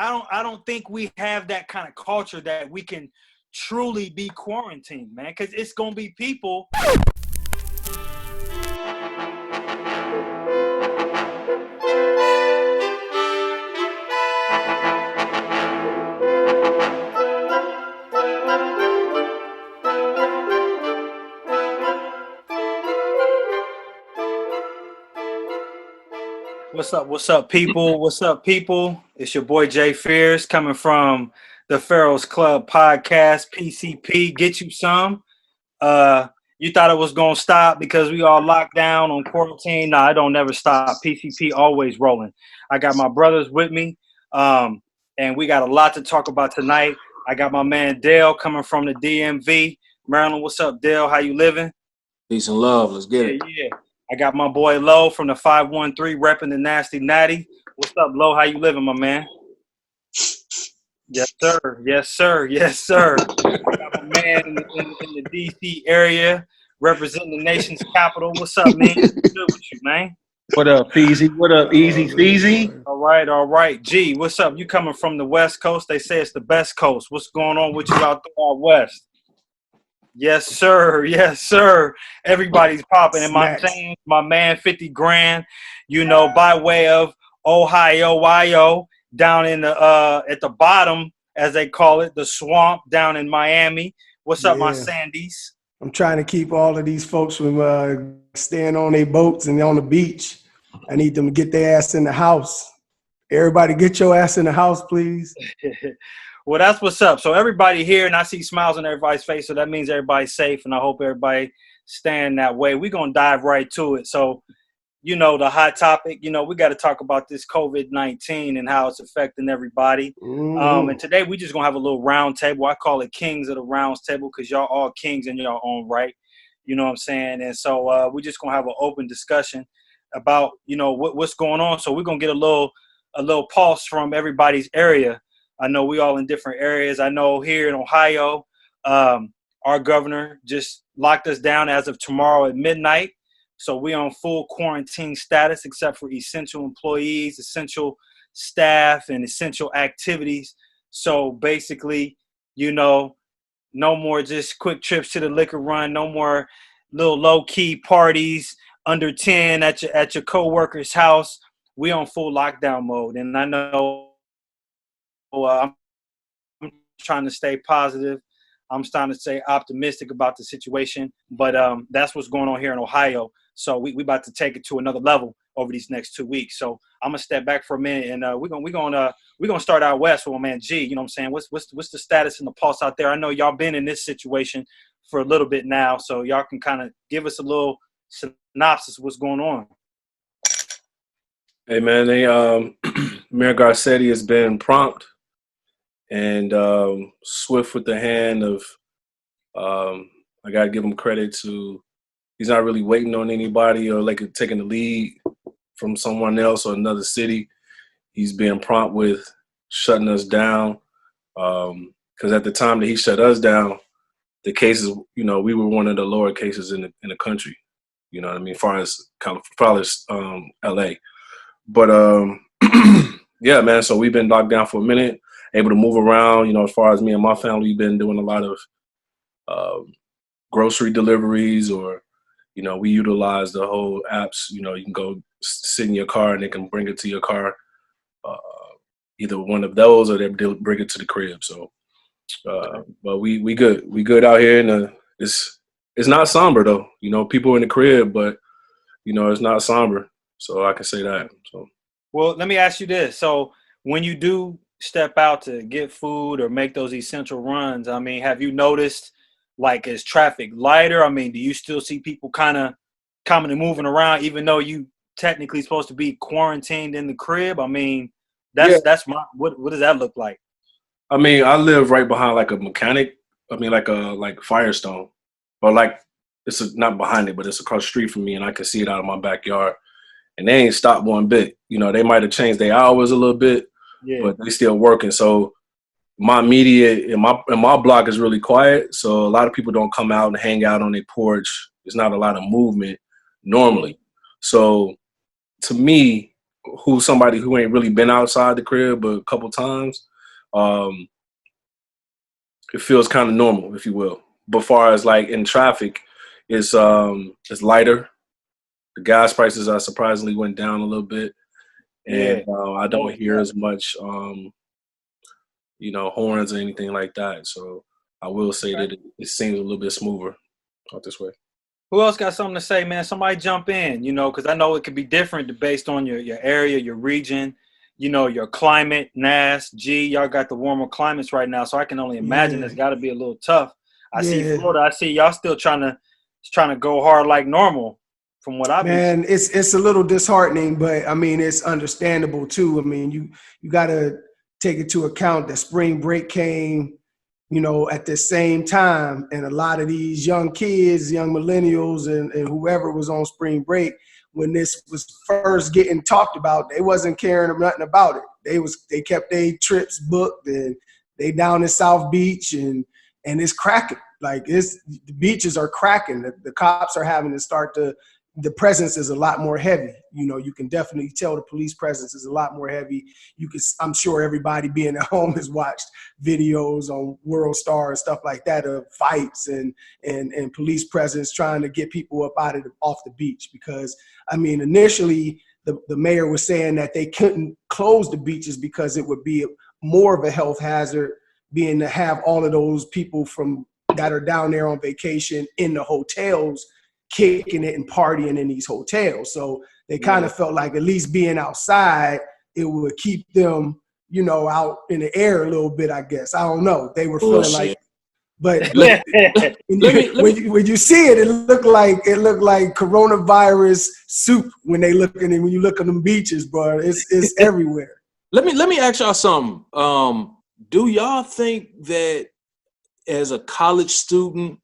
I don't think we have that kind of culture that we can truly be quarantined, man, because it's gonna be people. What's up, people? What's up, people? It's your boy Jay Fierce coming from the PHARAOHS Club podcast, PCP. Get you some. You thought it was gonna stop because we all locked down on quarantine. Nah, it don't never stop. PCP always rolling. I got my brothers with me, and we got a lot to talk about tonight. I got my man Dale coming from the DMV. Maryland, what's up, Dale? How you living? Peace and love. Let's get it. Yeah. I got my boy Lo from the 513 repping the Nasty Natty. What's up, Lo? How you living, my man? Yes, sir. Yes, sir. Yes, sir. I got my man in the DC area representing the nation's capital. What's up, man? What's good with you, man? What up, Feezy? What up, Easy Feezy? All right. G, what's up? You coming from the West Coast? They say it's the best coast. What's going on with you out there out West? Yes, sir. Yes, sir. Everybody's popping. And my man, 50 grand, by way of Ohio, down in the at the bottom, as they call it, the swamp down in Miami. What's up, my Sandies? I'm trying to keep all of these folks from staying on their boats and on the beach. I need them to get their ass in the house. Everybody get your ass in the house, please. Well, that's what's up. So everybody here, and I see smiles on everybody's face, so that means everybody's safe, and I hope everybody staying that way. We're going to dive right to it. So, the hot topic, we got to talk about this COVID-19 and how it's affecting everybody. And today we just going to have a little round table. I call it Kings of the Rounds Table because y'all all kings in your own right. You know what I'm saying? And so we're just going to have an open discussion about, what's going on. So we're going to get a little pulse from everybody's area. I know we all in different areas. I know here in Ohio, our governor just locked us down as of tomorrow at midnight. So we on full quarantine status except for essential employees, essential staff, and essential activities. So basically, no more just quick trips to the liquor run, no more little low-key parties under 10 at your coworker's house. We on full lockdown mode. And I know I'm trying to stay positive. I'm starting to stay optimistic about the situation, but that's what's going on here in Ohio. So we about to take it to another level over these next 2 weeks. So I'm gonna step back for a minute, and we're gonna start out west with my man G. You know what I'm saying? What's the status and the pulse out there? I know y'all been in this situation for a little bit now, so y'all can kind of give us a little synopsis of what's going on. Hey man, Mayor Garcetti has been prompt and swift with the hand of. I gotta give him credit to. He's not really waiting on anybody or taking the lead from someone else or another city. He's being prompt with shutting us down. Because at the time that he shut us down, the cases, we were one of the lower cases in the country. You know what I mean? As far as LA. But yeah, man. So we've been locked down for a minute, able to move around. As far as me and my family, we've been doing a lot of grocery deliveries or. We utilize the whole apps. You can go sit in your car and they can bring it to your car. Either one of those or they bring it to the crib. So, but we good. We good out here. And it's not somber though. People in the crib, but it's not somber. So I can say that. So. Well, let me ask you this. So when you do step out to get food or make those essential runs, I mean, have you noticed? Is traffic lighter? I mean, do you still see people kind of coming and moving around, even though you technically supposed to be quarantined in the crib? I mean, that's my what does that look like? I mean, I live right behind a mechanic. I mean, like Firestone, or it's not behind it, but it's across the street from me, and I can see it out of my backyard. And they ain't stopped one bit. They might have changed their hours a little bit, but they still working. So. My immediate and my block is really quiet, so a lot of people don't come out and hang out on their porch. There's not a lot of movement normally. So to me, who's somebody who ain't really been outside the crib but a couple times, it feels kind of normal, if you will. But far as like in traffic, it's lighter. The gas prices are surprisingly went down a little bit, and I don't hear as much, horns or anything like that. So I will say that it seems a little bit smoother out this way. Who else got something to say, man? Somebody jump in, because I know it could be different based on your area, your region, your climate. Nas, G, y'all got the warmer climates right now, so I can only imagine it's got to be a little tough. I see Florida. I see y'all still trying to go hard like normal. From what I've been seeing. It's a little disheartening, but I mean it's understandable too. I mean you got to take into account that spring break came, at the same time, and a lot of these young kids, young millennials, and whoever was on spring break when this was first getting talked about, they wasn't caring nothing about it. They kept their trips booked, and they down in South Beach, and it's cracking. Like the beaches are cracking. The cops are having to start to. The presence is a lot more heavy. You can definitely tell the police presence is a lot more heavy. I'm sure everybody being at home has watched videos on World Star and stuff like that of fights and police presence trying to get people up off the beach. Because I mean, initially the mayor was saying that they couldn't close the beaches because it would be more of a health hazard, being to have all of those people that are down there on vacation in the hotels kicking it and partying in these hotels. So they kind of felt like at least being outside, it would keep them, out in the air a little bit, I guess. I don't know. They were feeling like, but when you see it, it looked like coronavirus soup when you look at them beaches, bro. It's everywhere. Let me ask y'all something. Do y'all think that as a college student,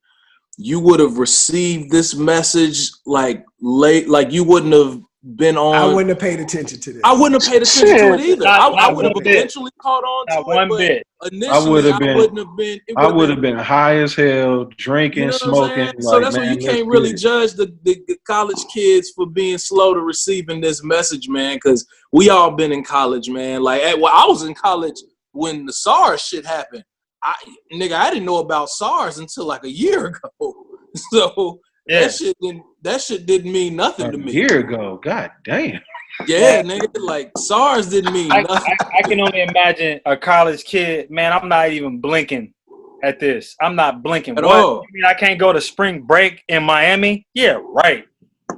you would have received this message like late, like you wouldn't have been on? I wouldn't have paid attention to this. I wouldn't have paid attention to it either. I would have eventually caught on to it, but initially I would have been high as hell, drinking, smoking. So that's why you can't really judge the college kids for being slow to receiving this message, man, because we all been in college, man. Like, I was in college when the SARS shit happened. I didn't know about SARS until like a year ago. So that shit didn't mean nothing to me. A year ago, god damn. Yeah, nigga, like SARS didn't mean nothing. I can only imagine a college kid, man. I'm not even blinking at this. I'm not blinking. At all. You mean I can't go to spring break in Miami? Yeah, right.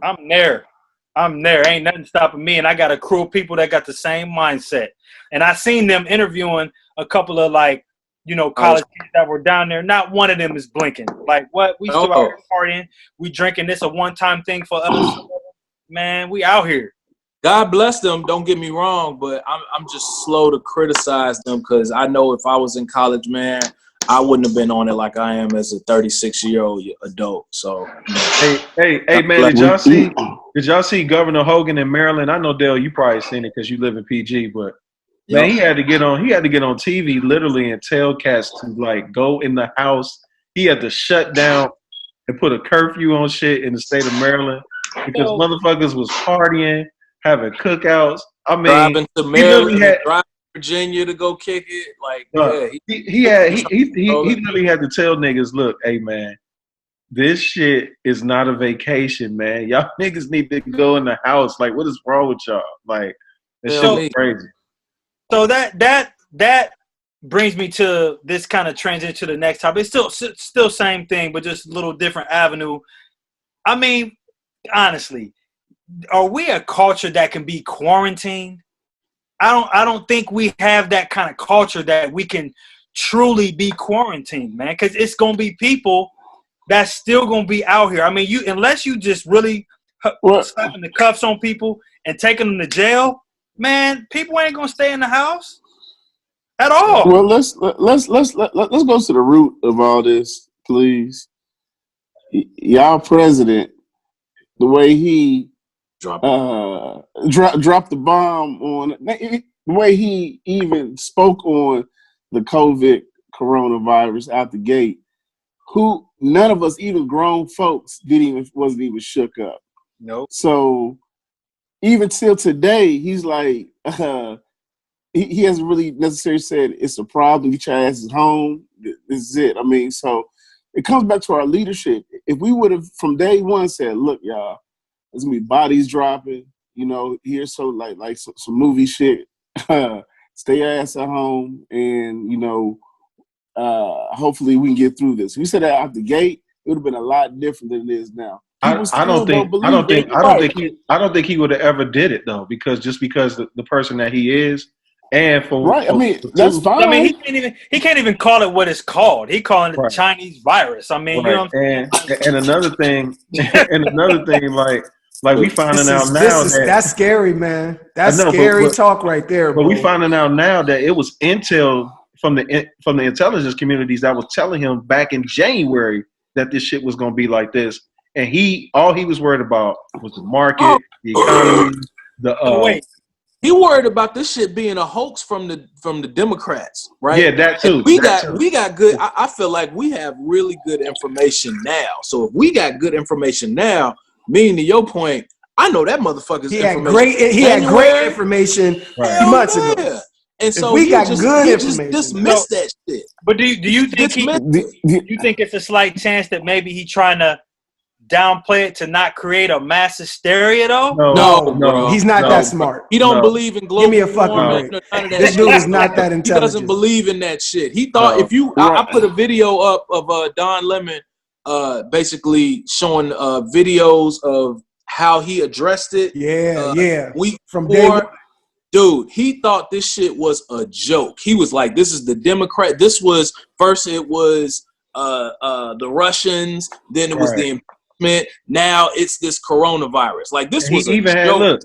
I'm there. Ain't nothing stopping me. And I got a crew of people that got the same mindset. And I seen them interviewing a couple of college kids that were down there. Not one of them is blinking. Like, what? We still out here partying. We drinking this a one-time thing for us. Man, we out here. God bless them. Don't get me wrong, but I'm just slow to criticize them because I know if I was in college, man, I wouldn't have been on it like I am as a 36-year-old adult. So, hey, man, did y'all see Governor Hogan in Maryland? I know, Dale, you probably seen it because you live in PG, but man, he had to get on TV literally and tell cats to like go in the house. He had to shut down and put a curfew on shit in the state of Maryland because motherfuckers was partying, having cookouts. I mean, driving to Maryland, driving to Virginia to go kick it. Like, he literally had to tell niggas, look, hey man, this shit is not a vacation, man. Y'all niggas need to go in the house. Like, what is wrong with y'all? Like, this shit was crazy. So that brings me to this kind of transition to the next topic. It's still same thing, but just a little different avenue. I mean, honestly, are we a culture that can be quarantined? I don't think we have that kind of culture that we can truly be quarantined, man. Because it's gonna be people that's still gonna be out here. I mean, unless you just really slapping the cuffs on people and taking them to jail. Man, people ain't gonna stay in the house at all. Well, let's go to the root of all this, please. Y'all president, the way he dropped the bomb on, the way he even spoke on the COVID coronavirus out the gate. None of us, even grown folks, wasn't even shook up. Nope. So even till today, he's like, he hasn't really necessarily said it's a problem. Get your asses home. This is it. I mean, so it comes back to our leadership. If we would have from day one said, look, y'all, there's gonna be bodies dropping, you know, here's so like some movie shit. Stay your ass at home, and you know, hopefully we can get through this. If we said that out the gate, it would have been a lot different than it is now. I don't think he would have ever did it though, because the person that he is, and for right. I mean, that's fine. I mean, he can't even call it what it's called. He calling it the Chinese virus. I mean, you know what I'm saying? And another thing, like we finding out now that's scary, man. That's scary talk right there. But we finding out now that it was intel from the intelligence communities that was telling him back in January that this shit was going to be like this, and all he was worried about was the market, the economy, He worried about this shit being a hoax from the Democrats, right? Yeah, that too. We got good. I feel like we have really good information now. So if we got good information now, meaning to your point, I know that motherfucker's information. He had great information months ago. And so we got good information. He just missed that shit. But do you think you think it's a slight chance that maybe he trying to downplay it to not create a mass hysteria though? No, he's not that smart. He don't believe in global Give me a fucking break. This dude is not that intelligent. He doesn't believe in that shit. He thought I put a video up of Don Lemon basically showing videos of how he addressed it. Week from before. Dude, he thought this shit was a joke. He was like, this is the Democrat. This was first it was the Russians, then it was the impeachment. Now it's this coronavirus. Like this was a joke.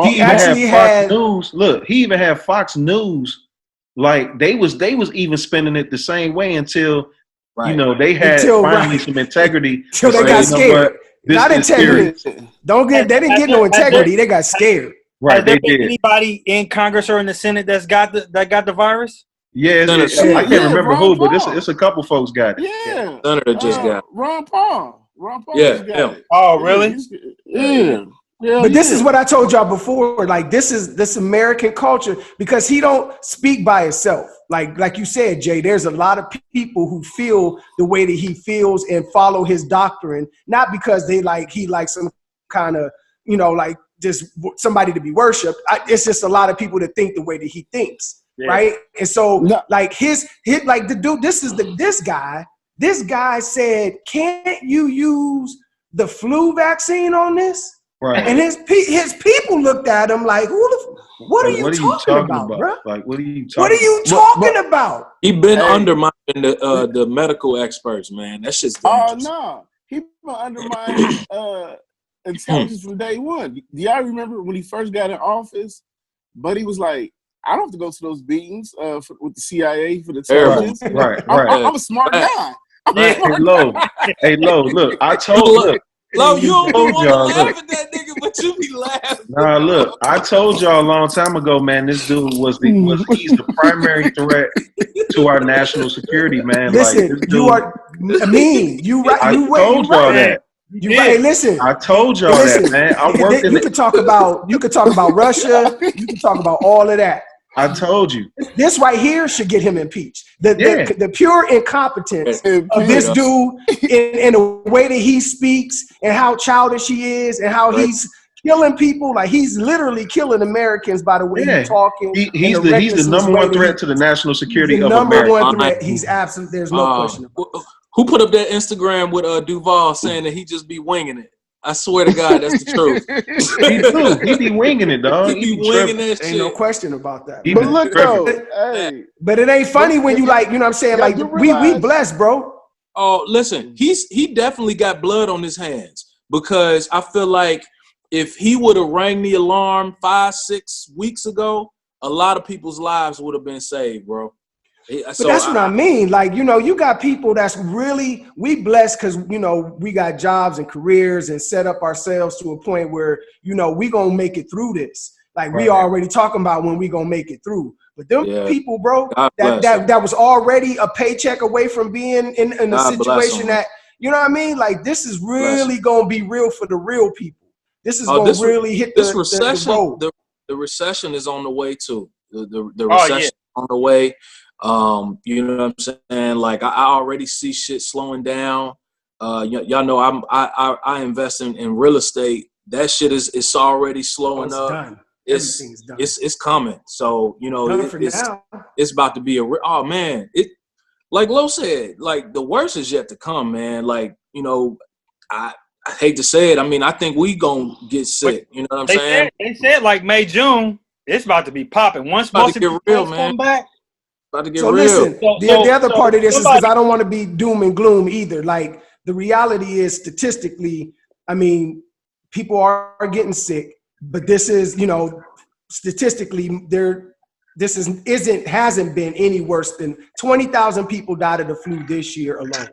He even had Fox News. Look, he even had Fox News. Like they was even spinning it the same way until you know they had finally some integrity. Until they got scared. Not integrity. They didn't get no integrity. They got scared. Right, has there been anybody in Congress or in the Senate that got the virus? Yeah, I can't remember who, but it's a couple folks got it. Yeah, Senator just got it. Ron Paul. Yeah. Oh, really? Yeah. But this is what I told y'all before. Like this American culture, because he don't speak by himself. Like you said, Jay, there's a lot of people who feel the way that he feels and follow his doctrine, not because he likes some kind of, like just somebody to be worshipped. It's just a lot of people that think the way that he thinks, right? And so like his the dude, this guy said, can't you use the flu vaccine on this? Right. And his people looked at him like, what are you talking about, bro? Like, what are you talking about? He been undermining the medical experts, man. That shit's dangerous. Oh no, he been undermining intelligence from day one. Do y'all remember when he first got in office? Buddy was like, I don't have to go to those meetings with the CIA for the intelligence. Right. I'm a smart guy. Hey, Lo, look, I told Lo, you don't want to laugh at that nigga, but you be laughing. Nah, look, I told y'all a long time ago, man, this dude he's the primary threat to our national security, man. Listen, like, you are Ameen. You right. I told y'all that. Hey, listen. I told y'all that, man. I'm working. You could talk about Russia. You can talk about all of that. I told you. This right here should get him impeached. The pure incompetence of this dude in the way that he speaks and how childish he is and how he's killing people. Like he's literally killing Americans by the way he's talking. He's the number one threat to the national security of America. Number one threat. He's absent. There's no question about it. Who put up that Instagram with Duval saying that he just be winging it? I swear to God, that's the truth. He be winging it, dog. He be winging that shit. Ain't no question about that. But look though, but it ain't funny when you like, you know what I'm saying? Like we blessed, bro. Oh, listen, he definitely got blood on his hands because I feel like if he would have rang the alarm 5-6 weeks ago, a lot of people's lives would have been saved, bro. But that's what I mean. Like, you got people that's really, we blessed because, we got jobs and careers and set up ourselves to a point where, we going to make it through this. Like we already talking about when we going to make it through. But them people, bro, that was already a paycheck away from being in a situation that, you know what I mean? Like this is really going to be real for the real people. this is going to really hit this the recession. road. The recession is on the way too. The recession is on the way. You know what I'm saying? Like I already see shit slowing down. Y'all know I invest in real estate. That shit is already slowing up. Done. Everything's done. It's coming. So you know it's about to be oh man, it like Lo said, like the worst is yet to come, man. Like, you know, I hate to say it. I mean, I think we gonna get sick. You know what I'm saying? They said like May, June, it's about to be popping. Once most of the real, man. come back. About to get so real. Listen, the other part of this is because I don't want to be doom and gloom either. Like the reality is statistically, I mean, people are getting sick, but this is, you know, statistically hasn't been any worse than 20,000 people died of the flu this year alone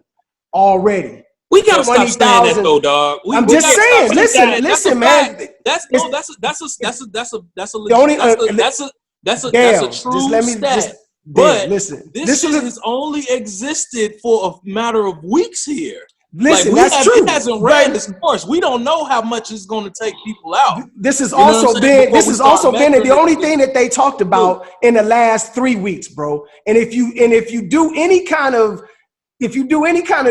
already. We gotta stop saying that though, dog. I'm just saying. Listen, man. That's a true stat. But listen, this has only existed for a matter of weeks here. Listen, that's true. It hasn't ran its course. We don't know how much it's going to take people out. This has also been the only thing that they talked about in the last 3 weeks, bro. And if you do any kind of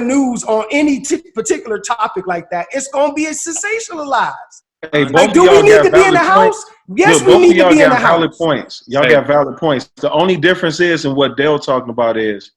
news on any particular topic like that, it's going to be sensationalized. Hey, like, do we need to be in the house? Yes, we need to be in the house. Valid points. Y'all got valid points. The only difference is, and what Dale talking about is,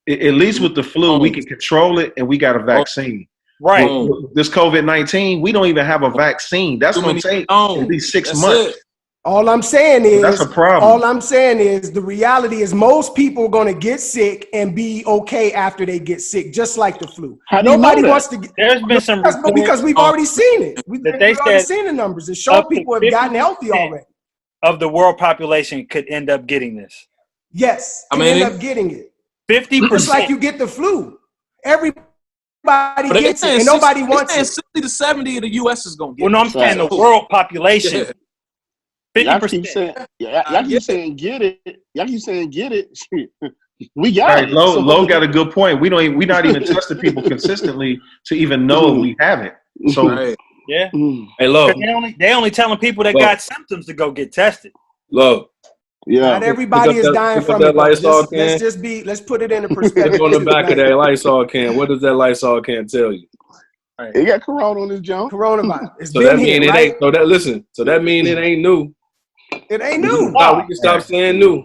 at least with the flu, we can control it, and we got a vaccine. Right. This COVID-19, we don't even have a vaccine. That's going to take at least 6 months. All I'm saying is, that's a problem. All I'm saying is the reality is most people are going to get sick and be okay after they get sick, just like the flu. Nobody wants to get. There's been some because we've already seen it. We've already seen the numbers. It show people have gotten healthy already. Of the world population could end up getting this. Yes, end up getting it. 50%. Just like you get the flu. Everybody gets it, and nobody wants it. 60 to 70 of the U.S. is going to get it. Well, no, I'm saying the world population. 50%. Y'all keep saying get it. Y'all keep saying get it. We got it. Low got a good point. We're not even testing people consistently to even know if we have it. So yeah. Hey, Low. They only telling people that got symptoms to go get tested. Low. Yeah. Not everybody is dying from it. Let's put it in a perspective. On the back of that Lysol can, what does that Lysol can tell you? It got corona on his junk. Coronavirus. So that mean it ain't. So that mean it ain't new. It ain't new. Wow, we can stop saying new.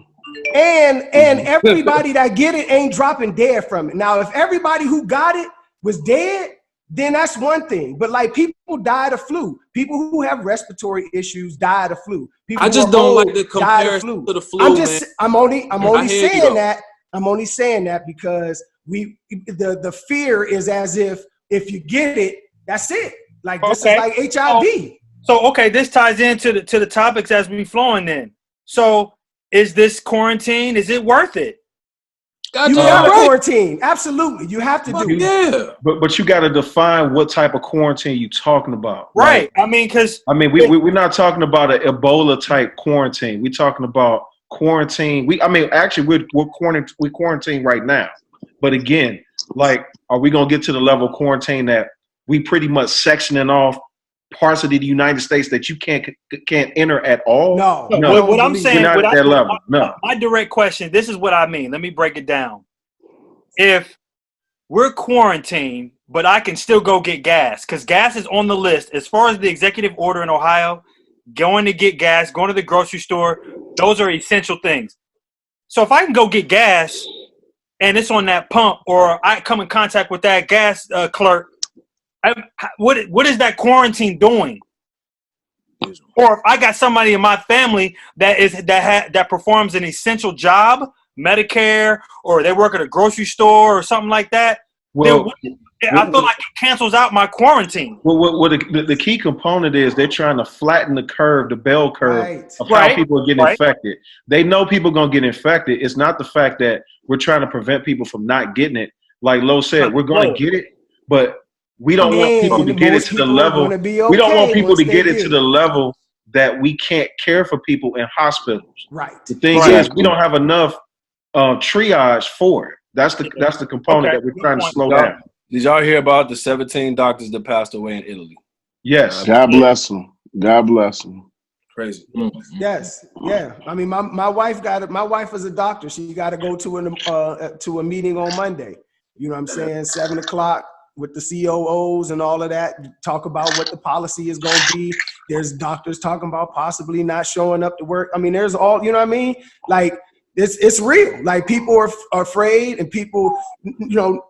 And everybody that get it ain't dropping dead from it. Now, if everybody who got it was dead, then that's one thing. But like people died of flu. People who have respiratory issues died of flu. People I just don't like the comparison to the flu. I'm only saying that. I'm only saying that because the fear is as if you get it, that's it. Like this is like HIV. So this ties into the topics as we flowing then. So is this quarantine? Is it worth it? You got to quarantine. Absolutely, you have to do it. Yeah, but you got to define what type of quarantine you talking about. Right. I mean, we're not talking about an Ebola type quarantine. We're talking about quarantine. We're quarantined right now. But again, like, are we gonna get to the level of quarantine that we pretty much sectioning off parts of the United States that you can't enter at all? No. What I'm saying, we're not at that level. No. My direct question, this is what I mean. Let me break it down. If we're quarantined, but I can still go get gas, because gas is on the list. As far as the executive order in Ohio, going to get gas, going to the grocery store, those are essential things. So if I can go get gas and it's on that pump, or I come in contact with that gas clerk, what is that quarantine doing? Or if I got somebody in my family that performs an essential job, Medicare, or they work at a grocery store or something like that, I feel like it cancels out my quarantine. Well, the key component is they're trying to flatten the curve, the bell curve of how people are getting infected. They know people are going to get infected. It's not the fact that we're trying to prevent people from not getting it. Like Lo said, we're going to get it, but we don't want people to get it to the level. We don't want people to get it to the level that we can't care for people in hospitals. Right. The thing is, we don't have enough triage for it. That's the component that we're trying to slow down. Did y'all hear about the 17 doctors that passed away in Italy? Yes. God bless them. God bless them. Crazy. Yes, yeah. I mean, my wife is a doctor. She got to go to a meeting on Monday. You know what I'm saying? 7:00 with the COOs and all of that. Talk about what the policy is going to be. There's doctors talking about possibly not showing up to work. I mean, there's all, you know what I mean? Like it's real. Like people are afraid, and people, you know,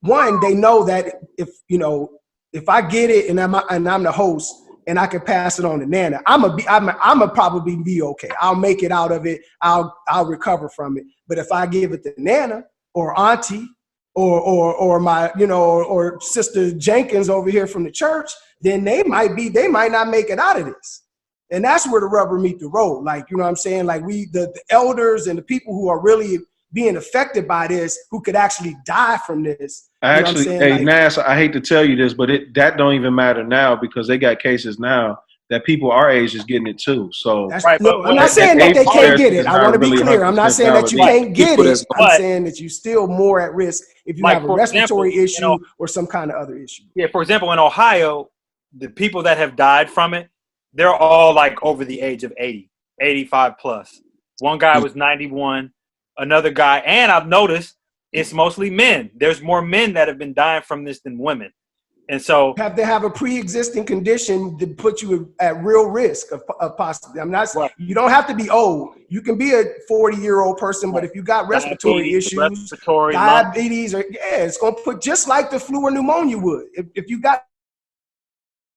one, they know that if I get it and I'm the host, and I can pass it on to Nana, I'ma probably be okay. I'll make it out of it. I'll recover from it. But if I give it to Nana or Auntie or my, or Sister Jenkins over here from the church, then they might not make it out of this. And that's where the rubber meet the road. Like, you know what I'm saying? Like the elders and the people who are really being affected by this, who could actually die from this. Actually, hey, Nass, I hate to tell you this, but that don't even matter now, because they got cases now that people our age is getting it too. So I'm not saying that they can't get it. I want to be clear. I'm not saying that you can't get it. I'm saying that you're still more at risk if you have a respiratory issue or some kind of other issue. Yeah, for example, in Ohio, the people that have died from it, they're all like over the age of 80, 85 plus. One guy was 91. Another guy, and I've noticed it's mostly men. There's more men that have been dying from this than women. And so have to have a pre-existing condition to put you at real risk of possibly. I'm not saying you don't have to be old. You can be a 40-year-old person, but if you got respiratory issues, diabetes, it's going to put just like the flu or pneumonia would. If you got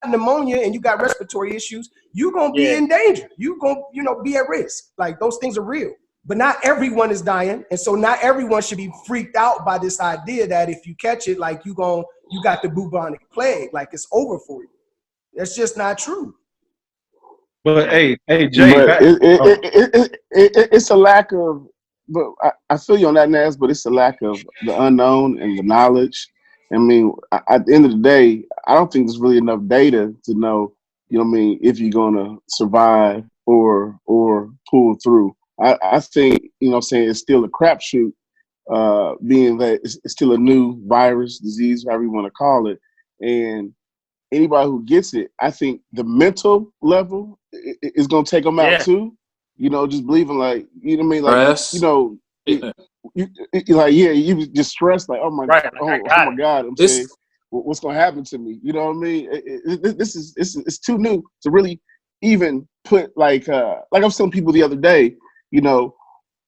pneumonia and you got respiratory issues, you're going to be in danger. You're going to be at risk. Like, those things are real. But not everyone is dying, and so not everyone should be freaked out by this idea that if you catch it, like you got the bubonic plague, like it's over for you. That's just not true. But hey, Jay, it's a lack of. But I feel you on that, Nas. But it's a lack of the unknown and the knowledge. I mean, at the end of the day, I don't think there's really enough data to know, if you're gonna survive or pull through. I think, it's still a crapshoot, being that it's still a new virus, disease, however you want to call it. And anybody who gets it, I think the mental level is going to take them out too. Just believing you just stressed like, oh my God, I'm saying, what's going to happen to me? You know what I mean? It's too new to really even put like I was telling people the other day,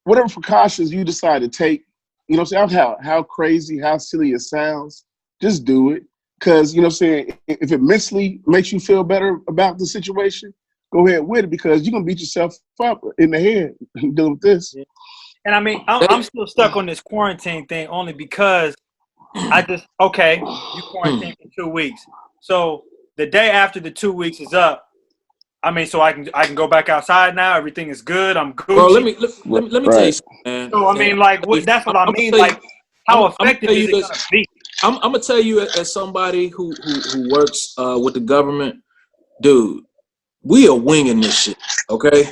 whatever precautions you decide to take, how crazy, how silly it sounds, just do it. Because, if it mentally makes you feel better about the situation, go ahead with it, because you're going to beat yourself up in the head dealing with this. Yeah. And I mean, I'm still stuck on this quarantine thing only because you quarantine for 2 weeks. So the day after the 2 weeks is up, I mean, so I can go back outside now. Everything is good. I'm Gucci. Bro, let me tell you something, man. So I mean, like, that's what I mean. Like, how effective is it going to be? I'm gonna tell you, as somebody who works with the government, dude, we are winging this shit. Okay,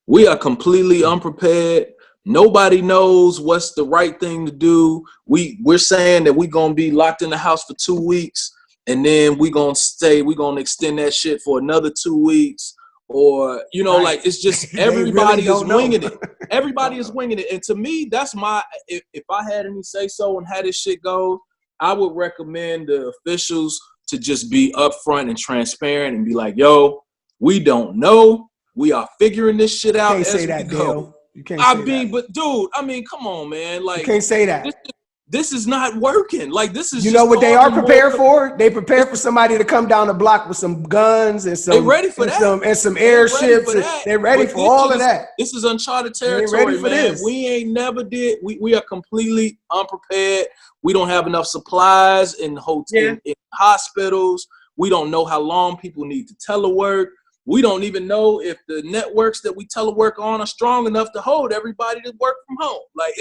we are completely unprepared. Nobody knows what's the right thing to do. We're saying that we're gonna be locked in the house for 2 weeks, and then we're gonna extend that shit for another 2 weeks. Or, like, it's just everybody is winging it. Everybody is winging it. And to me, that's if I had any say so and how this shit goes, I would recommend the officials to just be upfront and transparent and be like, yo, we don't know. We are figuring this shit out. You can't say that, Dale. You can't say that. But dude, come on, man. Like, you can't say that. This is not working. Like, this is. You know what they are prepared for? They prepare for somebody to come down the block with some guns and some. They ready for that. And some airships. They're ready for all of that. This is uncharted territory, man. We ain't never did. We are completely unprepared. We don't have enough supplies in hospitals. We don't know how long people need to telework. We don't even know if the networks that we telework on are strong enough to hold everybody to work from home. Like,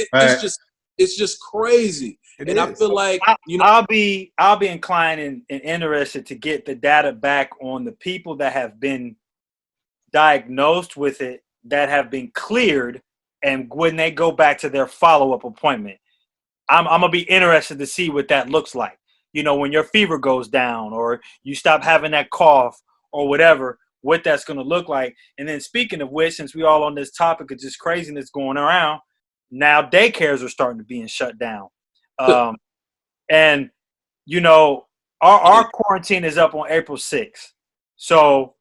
it's just crazy. I feel like, I'll be inclined and interested to get the data back on the people that have been diagnosed with it, that have been cleared, and when they go back to their follow-up appointment. I'm gonna be interested to see what that looks like, you know, when your fever goes down or you stop having that cough or whatever, what that's going to look like. And then speaking of which, since we all on this topic of just craziness going around, now daycares are starting to be shut down. And, you know, our quarantine is up on April 6th. So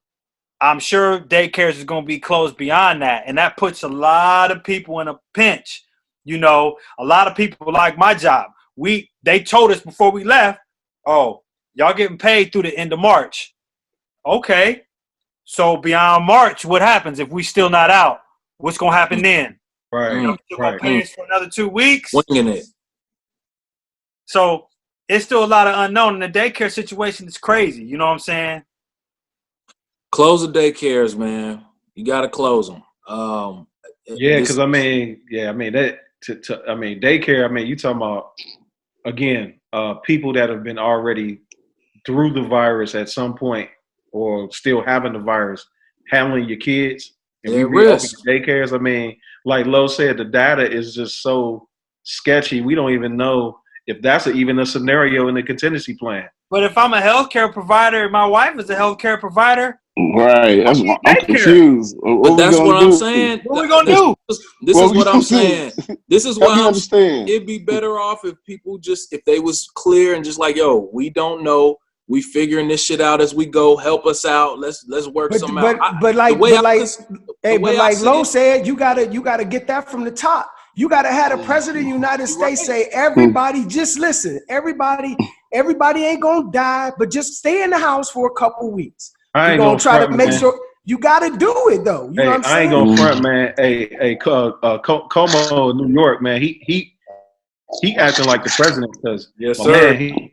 I'm sure daycares is going to be closed beyond that. And that puts a lot of people in a pinch. You know, a lot of people like my job. They told us before we left, oh, y'all getting paid through the end of March. Okay. So beyond March, what happens if we still not out? What's going to happen then? Right. You know, still going to pay us for another 2 weeks? Winging it. So it's still a lot of unknown. And the daycare situation is crazy. You know what I'm saying? Close the daycares, man. You got to close them. Yeah, because daycare. You talking about again people that have been already through the virus at some point or still having the virus, handling your kids. And we reopen daycares. Like Lo said, the data is just so sketchy. We don't even know if that's even a scenario in the contingency plan. But if I'm a healthcare provider, my wife is a healthcare provider. Right. That's what I'm confused. But that's what I'm saying. What are we gonna do? This is what I'm saying. This is why I'm saying it'd be better off if people if they was clear and just like, yo, we don't know. We figuring this shit out as we go. Help us out. Let's work something out. But like Lo said, you gotta get that from the top. You gotta have the president of the United States say, everybody just listen. Everybody ain't gonna die, but just stay in the house for a couple weeks. I ain't gonna try front, to make man. sure you gotta do it though. You know what I'm saying? I ain't gonna front, man. Como, New York, man. He acting like the president because yes, sir. Man, he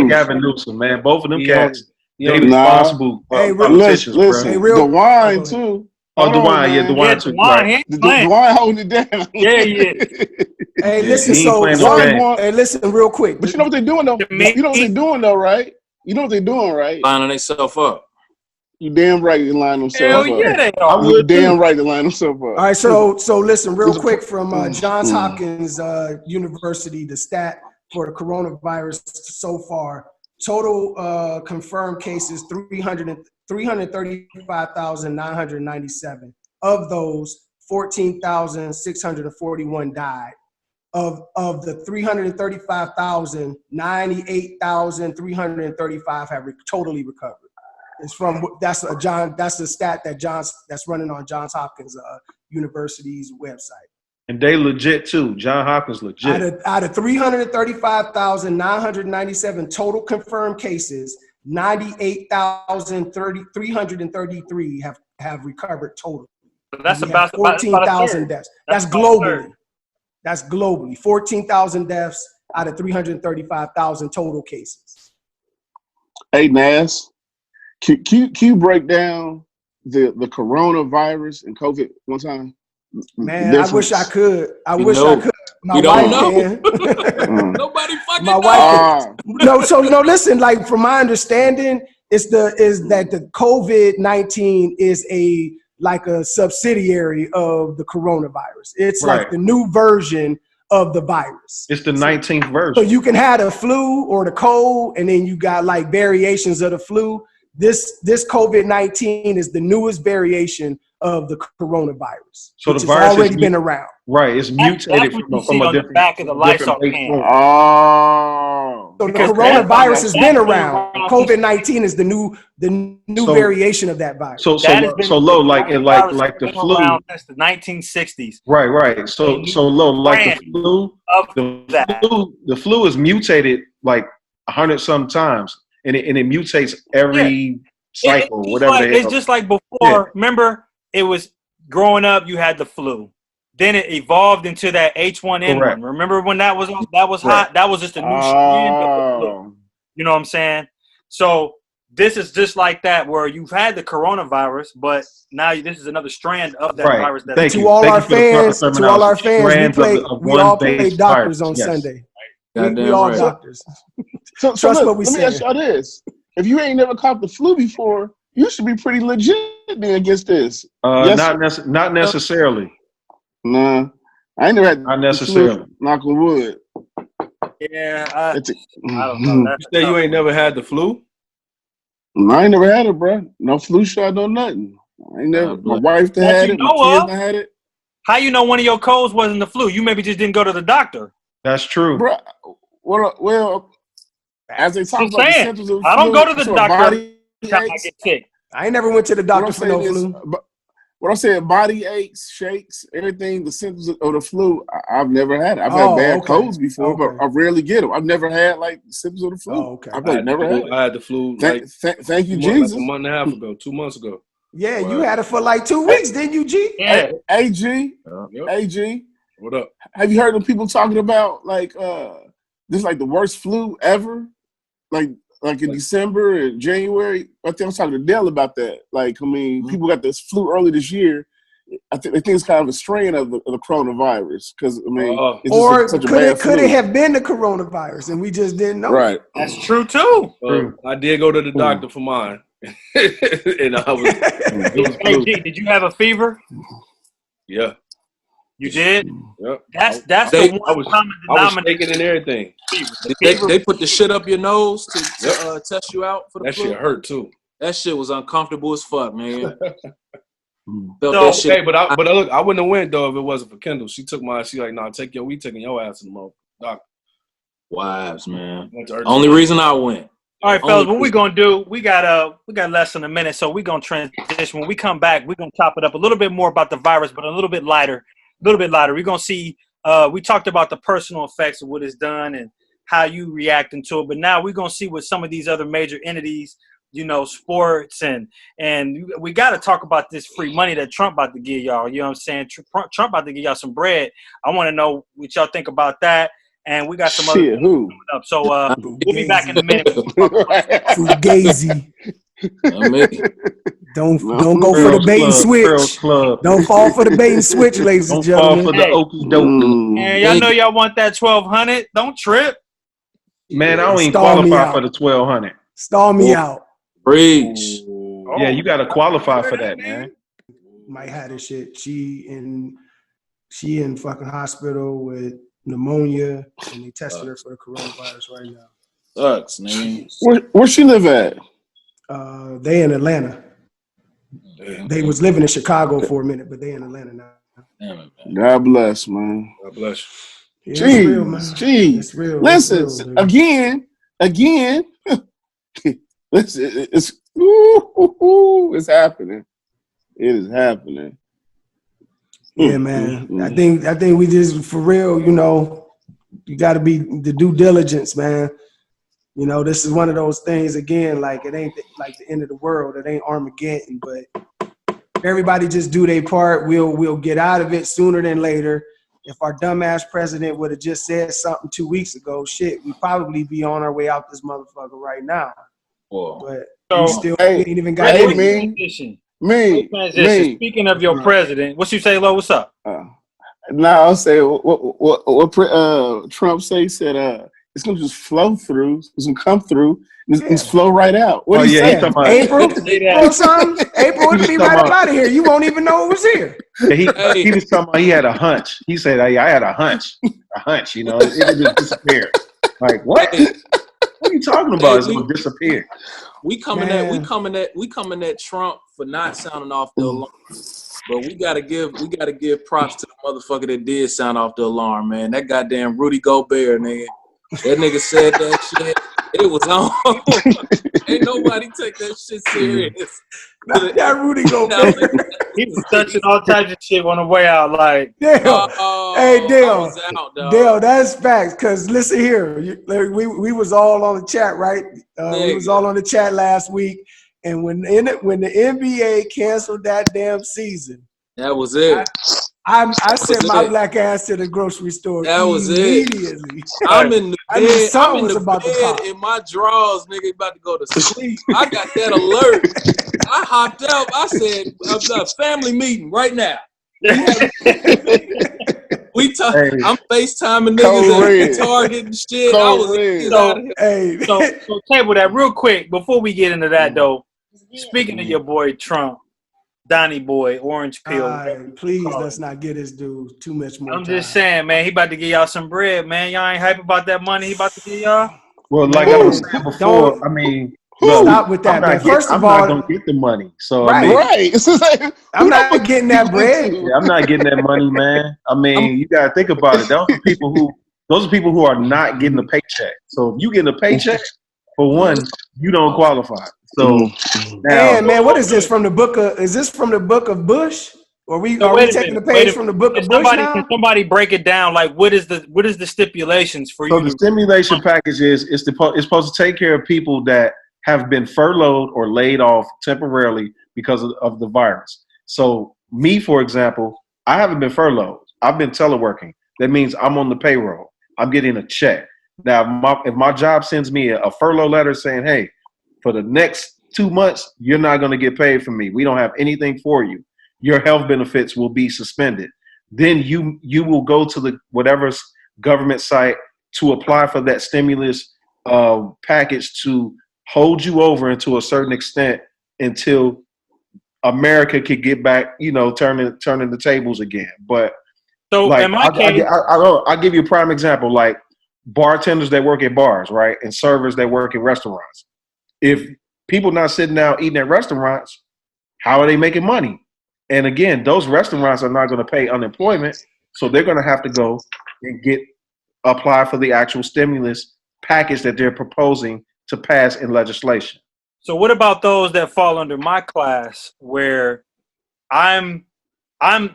Gavin Newsom, man. Both of them cats, they responsible politicians, listen, bro. DeWine too. Oh, DeWine, DeWine too. DeWine holding it down. Yeah. Hey, listen. Listen real quick. But you know what they're doing though. You know what they're doing though, right? You know what they're doing, right? Lining themselves up. You damn right they line themselves up. Yeah, they are. You damn right they line themselves up. All right, so listen real quick from Johns Hopkins University, the stat for the coronavirus so far. Total confirmed cases 335,997. Of those, 14,641 died. Of the 335,000, 98,335 have totally recovered. That's a stat that's running on Johns Hopkins University's website. And they legit too. Johns Hopkins legit. Out of 335,997 total confirmed cases, 98,333 have recovered total. But that's about 14,000 deaths. That's globally. That's globally. 14,000 deaths out of 335,000 total cases. Hey, Nas, can you break down the coronavirus and COVID one time? Man, I wish I could. I could. My wife can. Nobody fucking my wife can. No, listen, like from my understanding, is that the COVID-19 is like a subsidiary of the coronavirus. It's like the new version of the virus. It's the 19th version. So you can have the flu or the cold, and then you got like variations of the flu. This COVID-19 is the newest variation of the coronavirus, so which the virus has already been around. Right, it's mutated from a different back of the Lysol can. Oh, so the coronavirus has been around. COVID-19 is the new variation of that virus. So low, like the flu since the 1960s. Right. So low, like the flu is mutated like 100 some times, and it mutates every cycle, whatever. It's just like before. Yeah. Remember, it was growing up. You had the flu. Then it evolved into that H1N1. Correct. Remember when that was hot? That was just a new strand of the flu. You know what I'm saying? So this is just like that, where you've had the coronavirus, but now this is another strand of that virus. To all our fans, we all play doctors on Sunday. We all doctors. So look, let me ask y'all this: if you ain't never caught the flu before, you should be pretty legit against this. Not necessarily. Nah, I ain't never had. Not necessarily. Knock on wood. Yeah, I don't know. You That's You say you ain't never had the flu? I ain't never had it, bro. No flu shot, no nothing. I ain't never. My wife that That had you it. My know kids of? that had it. How you know one of your colds wasn't the flu? You maybe just didn't go to the doctor. That's true. Bro, well, as they talk Just about the saying. symptoms of the I don't flu, go to the so doctor body every time I aches. get sick. I ain't never went to the What doctor I'm for no saying is, flu. what I'm saying, body aches, shakes, everything, the symptoms of the flu, I've never had it. I've Oh, had bad okay. colds before, but Okay. I rarely get them. I've never had like symptoms of the flu. Oh, okay. I've like never had it. I had the flu Thank you, like Jesus. a month and a half ago, 2 months ago. Yeah, you Wow. had it for like 2 weeks, didn't you, G? Yeah. AG, Yep. AG, What up? have you heard of people talking about like this is like the worst flu ever? Like in December and January? I think I was talking to Dell about that. Like, I mean, people got this flu early this year. I think it's kind of a strain of the coronavirus because I mean, it's just Or such a could bad flu. it have been the coronavirus and we just didn't know? Right. That's true too. I did go to the doctor for mine, and I was. It was Hey, flu. G, did you have a fever? Yeah. You did? Yep. That's They- the one common I was denominator. shaking and everything. They put the shit up your nose to test you out for the That flu. shit hurt too. That shit was uncomfortable as fuck, man. Felt So- that shit. Hey, but look, I wouldn't have went though if it wasn't for Kendall. She took mine. She like, nah, we taking your ass to the doctor. Wives, man. Went to her Only reason I went. All right, fellas, what we gonna do? We got less than a minute, so we're gonna transition. When we come back, we're gonna chop it up a little bit more about the virus, but a little bit lighter. We're gonna see. We talked about the personal effects of what it's done and how you reacting to it, but now we're gonna see what some of these other major entities, you know, sports and we got to talk about this free money that Trump about to give y'all. You know what I'm saying? Trump about to give y'all some bread. I want to know what y'all think about that. And we got some other things coming up. So we'll be back in a minute. Fugazi. Don't go for the bait and switch. Club. Don't fall for the bait and switch, ladies and Don't fall gentlemen. for the okie dokie. Man, y'all know y'all want that 1,200. Don't trip. Man, I don't even Stall me qualify out. for the 1,200. Stall me out. Preach. Yeah, you got to qualify for that, man. Might have this shit. She in fucking hospital with pneumonia, and they tested her for the coronavirus right now. Sucks, man. Where she live at? They in Atlanta. They was living in Chicago for a minute, but they in Atlanta now. Damn it, man. God bless, man. God bless you. Yeah, it's real, man. Jeez. It's real. Listen, it's real, again. Listen, it's happening. It is happening. Yeah, man. I think we just, for real, you know, you got to be the due diligence, man. You know, this is one of those things, again, like it ain't like the end of the world. It ain't Armageddon, but everybody just do their part. We'll get out of it sooner than later. If our dumbass president would have just said something 2 weeks ago, shit, we'd probably be on our way out this motherfucker right now. Whoa. But we still ain't even got Me. Speaking of your president, what you say, Lo? What's up? Now I'll say what Trump said. He said it's gonna just flow through. It's gonna come through. And it's flow right out. What do you say? April, it'll be right up out of here. You won't even know it was here. He was talking about he had a hunch. He said, "I had a hunch. You know, it would just disappear." Like what? What are you talking about? It's gonna disappear. We coming at Trump for not sounding off the alarm. But we gotta give props to the motherfucker that did sound off the alarm, man. That goddamn Rudy Gobert, nigga. That nigga said that shit. It was on. Ain't nobody take that shit serious. That Rudy Gobert. He was touching all types of shit on the way out. Like, Dale. Hey, Dale. Out, Dale, that's facts. Cause listen here, we was all on the chat, right? We was all on the chat last week, and when the NBA canceled that damn season, that was it. I sent my black ass to the grocery store. That was immediately. I'm in the bed. I'm in the bed in my drawers, nigga, about to go to sleep. I got that alert. I hopped out. I said, a family meeting right now. I'm FaceTiming niggas at Target and shit. So table that real quick before we get into that though. Speaking of your boy Trump, Donnie Boy, Orange Peel. Please, let's not get this dude too much more I'm time. just saying, man, he about to give y'all some bread, man. Y'all ain't hype about that money he about to give y'all? Well, like I was saying before, I mean, look, stop with that, man. First of I'm all, not gonna get the money. So right, I mean, Right. It's like, I'm not getting that bread. yeah, I'm not getting that money, man. I mean, you gotta think about it. Those are people who are not getting a paycheck. So if you getting a paycheck, for one, you don't qualify. So now, Man, what is this from the book of? Is this from the book of Bush? Or are we taking the page from the book of Bush now? Can somebody break it down? Like, what is the stipulations for you? So the stimulation package is supposed to take care of people that have been furloughed or laid off temporarily because of the virus. So me, for example, I haven't been furloughed. I've been teleworking. That means I'm on the payroll. I'm getting a check. Now, if my job sends me a furlough letter saying, hey, for the next 2 months, you're not going to get paid from me. We don't have anything for you. Your health benefits will be suspended. Then you will go to the whatever government site to apply for that stimulus package to hold you over into a certain extent until America could get back, turning the tables again. But so like, in my case, I'll give you a prime example, like bartenders that work at bars, right, and servers that work in restaurants. If people not sitting down eating at restaurants, how are they making money? And again, those restaurants are not going to pay unemployment, so they're going to have to go and apply for the actual stimulus package that they're proposing to pass in legislation. So what about those that fall under my class where I'm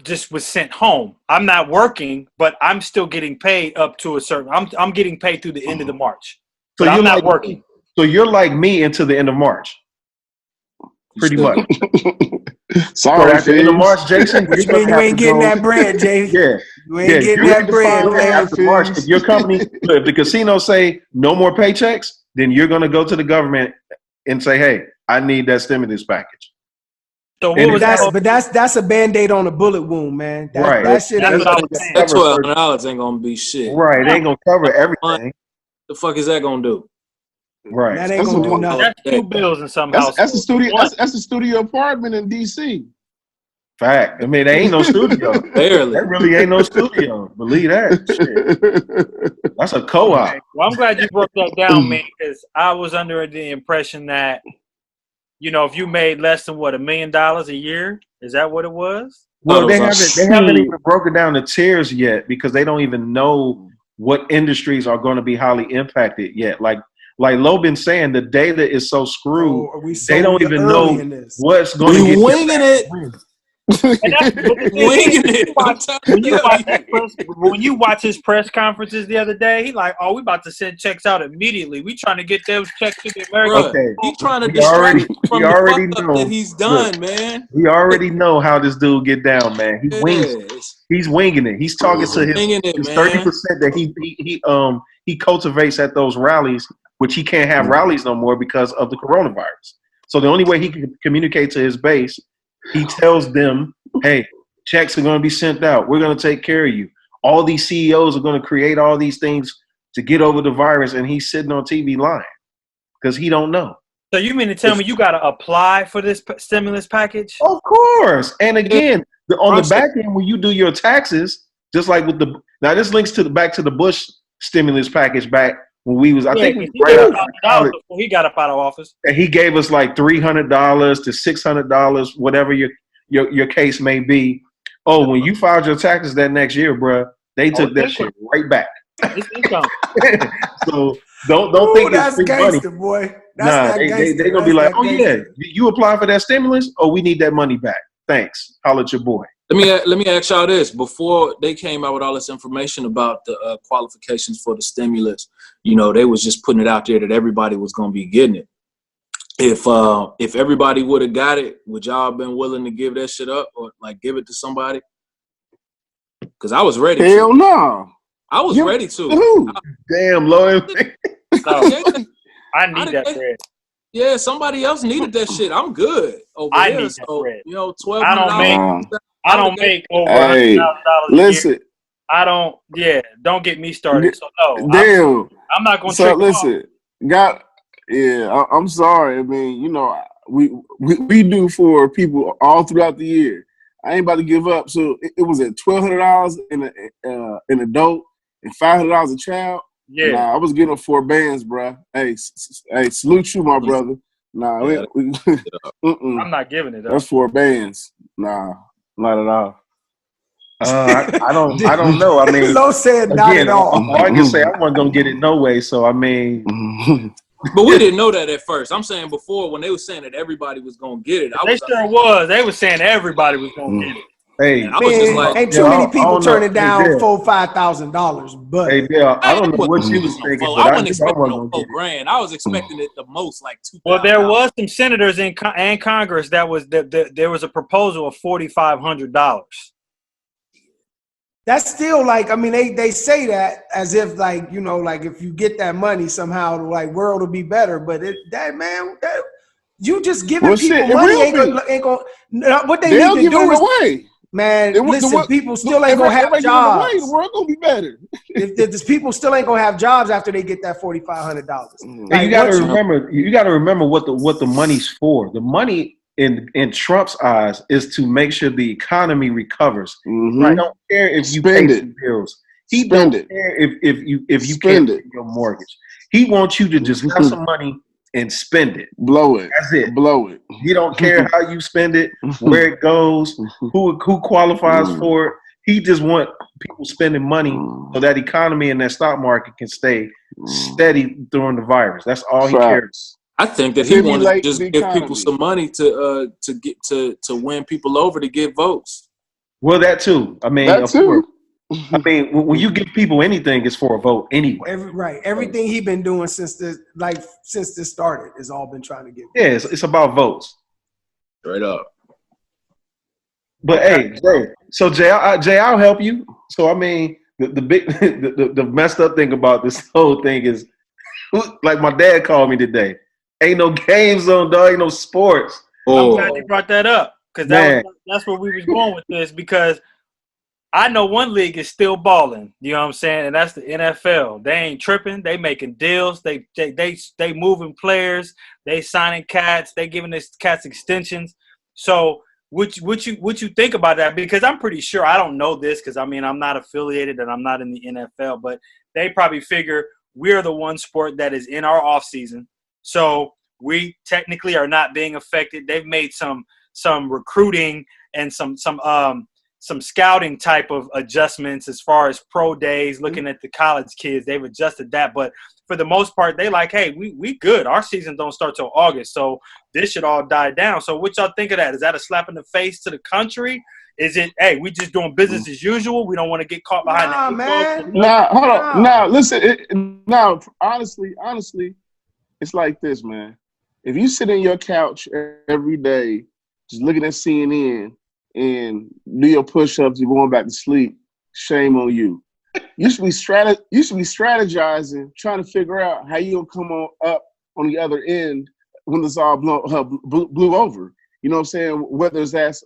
just was sent home? I'm not working, but I'm still getting paid up to a certain. I'm getting paid through the end of the March, but I'm not working. So you're like me until the end of March, pretty much. Sorry, at the end of March, Jason. Which means you ain't getting that bread, Jay. Yeah, you ain't getting that bread, man. After March, if your company, if the casinos say no more paychecks, then you're going to go to the government and say, "Hey, I need that stimulus package." So what was that? But that's a Band-Aid on a bullet wound, man. Right. That shit. That's what I was saying. That $1,200 ain't gonna be shit. Right. It ain't gonna cover everything. The fuck is that gonna do? Right. That ain't gonna do nothing. That's 2 bills in some houses. That's a studio. That's a studio apartment in DC. Fact. I mean, there ain't no studio. Barely. There really ain't no studio. Believe that. Shit. That's a co-op. Well, I'm glad you broke that down, man, because I was under the impression that, if you made less than $1 million a year, is that what it was? Well, they haven't even broken down the tiers yet because they don't even know what industries are going to be highly impacted yet. Like Lo been saying, the data is so screwed. They don't even know what's going to get. We winging it. When you watch his press conferences the other day, he like, "Oh, we about to send checks out immediately. We trying to get those checks to the Americans." Okay. He's trying to distract from the fuck up that he's done, man. We already know how this dude get down, man. He's winging it. He's talking to his 30% that he cultivates at those rallies, which he can't have rallies no more because of the coronavirus. So the only way he can communicate to his base, he tells them, hey, checks are going to be sent out. We're going to take care of you. All these CEOs are going to create all these things to get over the virus, and he's sitting on TV lying because he don't know. So you mean to tell me you got to apply for this stimulus package? Of course. And again, on the back end, when you do your taxes, just like with now this links back to the Bush stimulus package back when we was, I think we right out before he got up out of office. And he gave us like $300 to $600, whatever your case may be. Oh, when you filed your taxes that next year, bro, they took that shit right back. It's income. So don't think that's it's free gangster, money. boy. They're gonna be like, oh yeah, you apply for that stimulus? Oh, we need that money back. Thanks. Holla at your boy. Let me ask y'all this: before they came out with all this information about the qualifications for the stimulus, they was just putting it out there that everybody was gonna be getting it. If everybody would have got it, would y'all been willing to give that shit up or like give it to somebody? Because I was ready. Hell no. I was ready to. Who? Damn, Lord. I need that bread. Yeah, somebody else needed that shit. I'm good over I here. need that bread. $1,200. I don't make over $100,000 a year. I don't. Yeah, don't get me started. So no, damn. I'm not gonna. So listen, I'm sorry. I mean, we do for people all throughout the year. I ain't about to give up. So it was at $1,200 in an adult and $500 a child. Yeah, nah, I was getting 4 bands, bro. Hey, salute you, my brother. Nah, Yeah, I'm not giving it up. that's 4 bands. Nah, not at all. I don't know. I mean, Lo said not again, at all. all I can say, I wasn't gonna get it no way. So I mean, but we didn't know that at first. I'm saying before when they were saying that everybody was gonna get it. They sure was. They were saying everybody was gonna get it. hey, I was just like, ain't too many people I don't know. turning down Hey, Dale. $4,000-$5,000. But hey, Dale, I don't know what you was thinking, but I I wasn't knew I expecting wasn't no gonna get it. $4,000. I was expecting it the most like $2,000. Well, there was some senators in Congress that was there was a proposal of $4,500. that's still like, I mean, they say that as if like, you know, like if you get that money somehow, the like world will be better. But you just giving people money ain't gonna what they They'll need to give do it is, away. man, listen, people still ain't If gonna have everybody give it away, jobs. the world gonna be better. If people still ain't gonna have jobs after they get that $4,500. And you got to remember, what the money's for. The money in Trump's eyes is to make sure the economy recovers. Mm-hmm. I don't care if you Spend pay it. some bills. He Spend don't it. care if you Spend can't it. pay your mortgage. He wants you to just have some money and spend it. Blow it. That's it. Blow it. He don't care how you spend it, where it goes, who qualifies for it. He just want people spending money so that economy and that stock market can stay steady during the virus. That's all he cares. I think that he wanted to just give people some money to win people over to get votes. Well, that too. I mean, That too. I mean, when you give people anything, it's for a vote anyway. Everything he been doing since this started has all been trying to get. Yeah, it's about votes. Straight up. But hey, Jay, I'll help you. So I mean, the big, the messed up thing about this whole thing is, like my dad called me today. Ain't no games on, dog. Ain't no sports. I'm glad you brought that up because that's where we was going with this, because I know one league is still balling. You know what I'm saying? And that's the NFL. They ain't tripping. They making deals. They moving players. They signing cats. They giving this cats extensions. So what you think about that? Because I'm pretty sure, I don't know this because I mean I'm not affiliated and I'm not in the NFL, but they probably figure we're the one sport that is in our off season. So we technically are not being affected. They've made some recruiting and some scouting type of adjustments as far as pro days, looking at the college kids. They've adjusted that. But for the most part, they like, hey, we good. Our season don't start till August. So this should all die down. So what y'all think of that? Is that a slap in the face to the country? Is it, hey, we just doing business as usual? We don't want to get caught behind the man. Hold on. Now, listen. Honestly, it's like this, man. If you sit on your couch every day just looking at CNN and do your push-ups, you're going back to sleep, shame on you. You should be strategizing, trying to figure out how you gonna come up on the other end when this all blew over. You know what I'm saying? Whether it's that's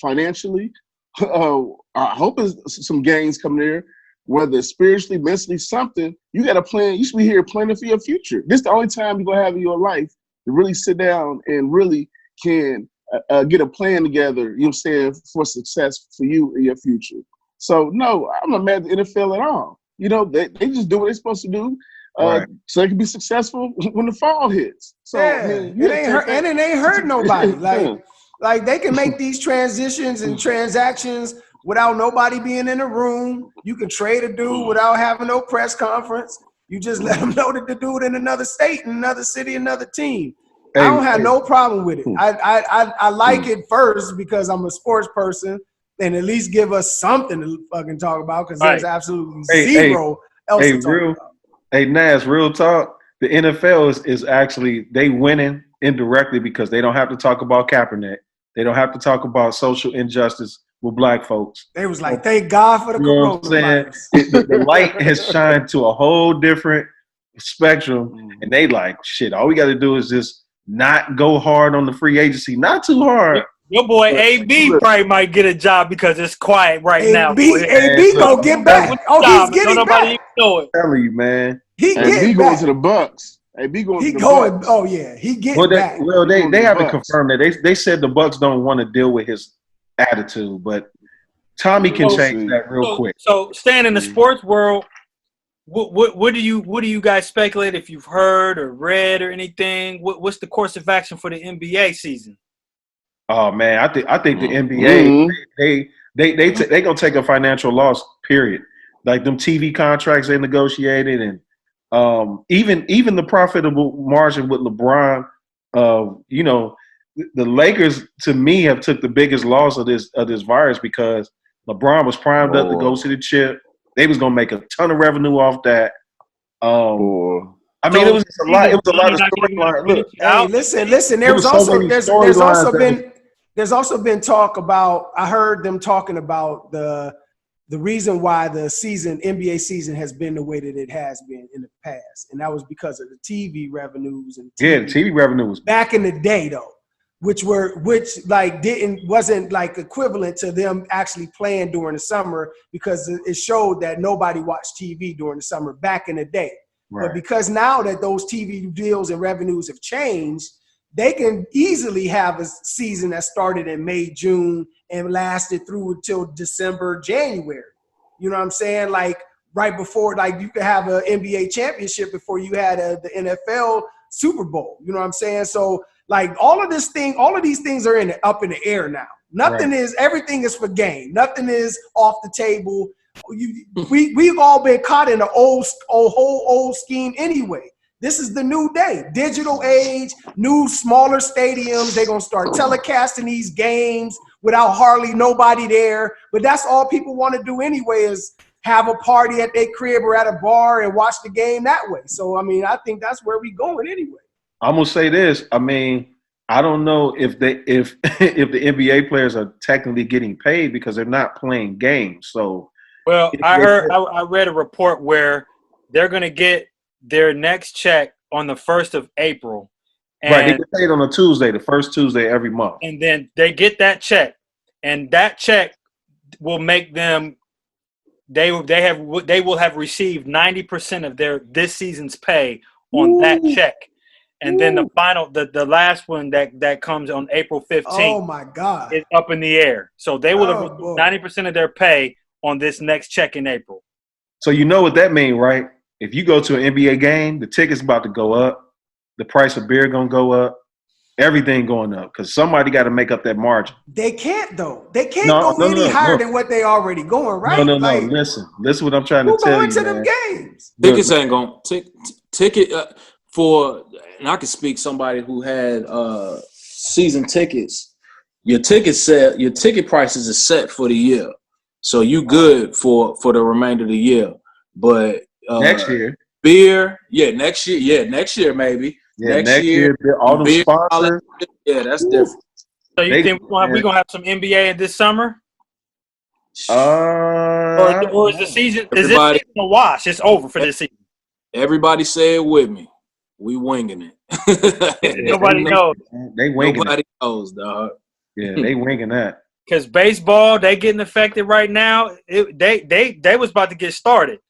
financially, I hope there's some gains coming there. Whether it's spiritually, mentally, something, you got to plan. You should be here planning for your future. This is the only time you're going to have in your life to really sit down and really can get a plan together, you know what I'm saying, for success for you in your future. So, no, I'm not mad at the NFL at all. You know, they just do what they're supposed to do so they can be successful when the fall hits. So, yeah, I mean, it ain't hurt nobody. Like they can make these transitions and transactions without nobody being in the room. You can trade a dude without having no press conference. You just let them know that the dude in another state, in another city, another team. I don't have no problem with it. I like it first because I'm a sports person, and at least give us something to fucking talk about, because there's absolutely zero else to talk about. Hey, Nas, real talk. The NFL is actually, they winning indirectly because they don't have to talk about Kaepernick. They don't have to talk about social injustice with black folks. They was like, thank God for the coronavirus. The light has shined to a whole different spectrum, and they like, shit, all we got to do is just not go hard on the free agency. Not too hard. Your boy AB probably might get a job because it's quiet now. AB gonna get back. Oh, he's getting back. Nobody even know it. I'm telling you, man. He going to the Bucks. Hey, be going. He to the going. Bucks. Oh yeah, he getting back. They haven't Bucks. confirmed that. They said the Bucks don't want to deal with his attitude, but Tommy can change that real quick. So staying in the sports world, what do you guys speculate if you've heard or read or anything? What's the course of action for the NBA season? Oh man, I think the NBA they gonna take a financial loss. Period. Like them TV contracts they negotiated, and even the profitable margin with LeBron. You know, the Lakers to me have took the biggest loss of this virus because LeBron was primed up to go to the chip. They was gonna make a ton of revenue off that. I mean, it was a lot. It was a lot of storyline. Look, hey, listen. There's also been talk about. I heard them talking about the reason why the NBA season has been the way that it has been in the past, and that was because of the TV revenues and the TV revenue was back in the day though, which wasn't like equivalent to them actually playing during the summer because it showed that nobody watched TV during the summer back in the day. Right. But because now that those TV deals and revenues have changed, they can easily have a season that started in May, June, and lasted through until December, January. You know what I'm saying? Like right before, like you could have an NBA championship before you had the NFL Super Bowl. You know what I'm saying? So like all of these things are up in the air now. Everything is for game. Nothing is off the table. We've all been caught in the old scheme anyway. This is the new day, digital age, new smaller stadiums. They're gonna start telecasting these games without hardly nobody there. But that's all people want to do anyway is have a party at their crib or at a bar and watch the game that way. So I mean, I think that's where we're going anyway. I'm gonna say this. I mean, I don't know if the NBA players are technically getting paid because they're not playing games. So, well, I read a report where they're gonna get their next check on the 1st of April. And, right, they get paid on a Tuesday, the first Tuesday every month. And then they get that check, and that check will make them. They will have received 90% of this season's pay on that check. And then the last one that comes on April 15th. Oh my God! Is up in the air. So they will have 90% of their pay on this next check in April. So you know what that means, right? If you go to an NBA game, the ticket's about to go up, the price of beer gonna go up, everything going up because somebody got to make up that margin. They can't though. They can't go any higher than what they already going. Right? No. Listen what I'm trying to tell you. Who going to them games? Tickets ain't going. Ticket for, and I can speak somebody who had season tickets. Your ticket prices is set for the year, so you good for the remainder of the year. But next year, beer, next year maybe. Yeah, next year all the sponsors. Yeah, that's different. So you think we're gonna have some NBA this summer? Or is the season? Is this season a wash? It's over for this season. Everybody say it with me. We winging it. Nobody knows. They winging Nobody knows, dog. Yeah, they winging that. Because baseball, they getting affected right now. They was about to get started.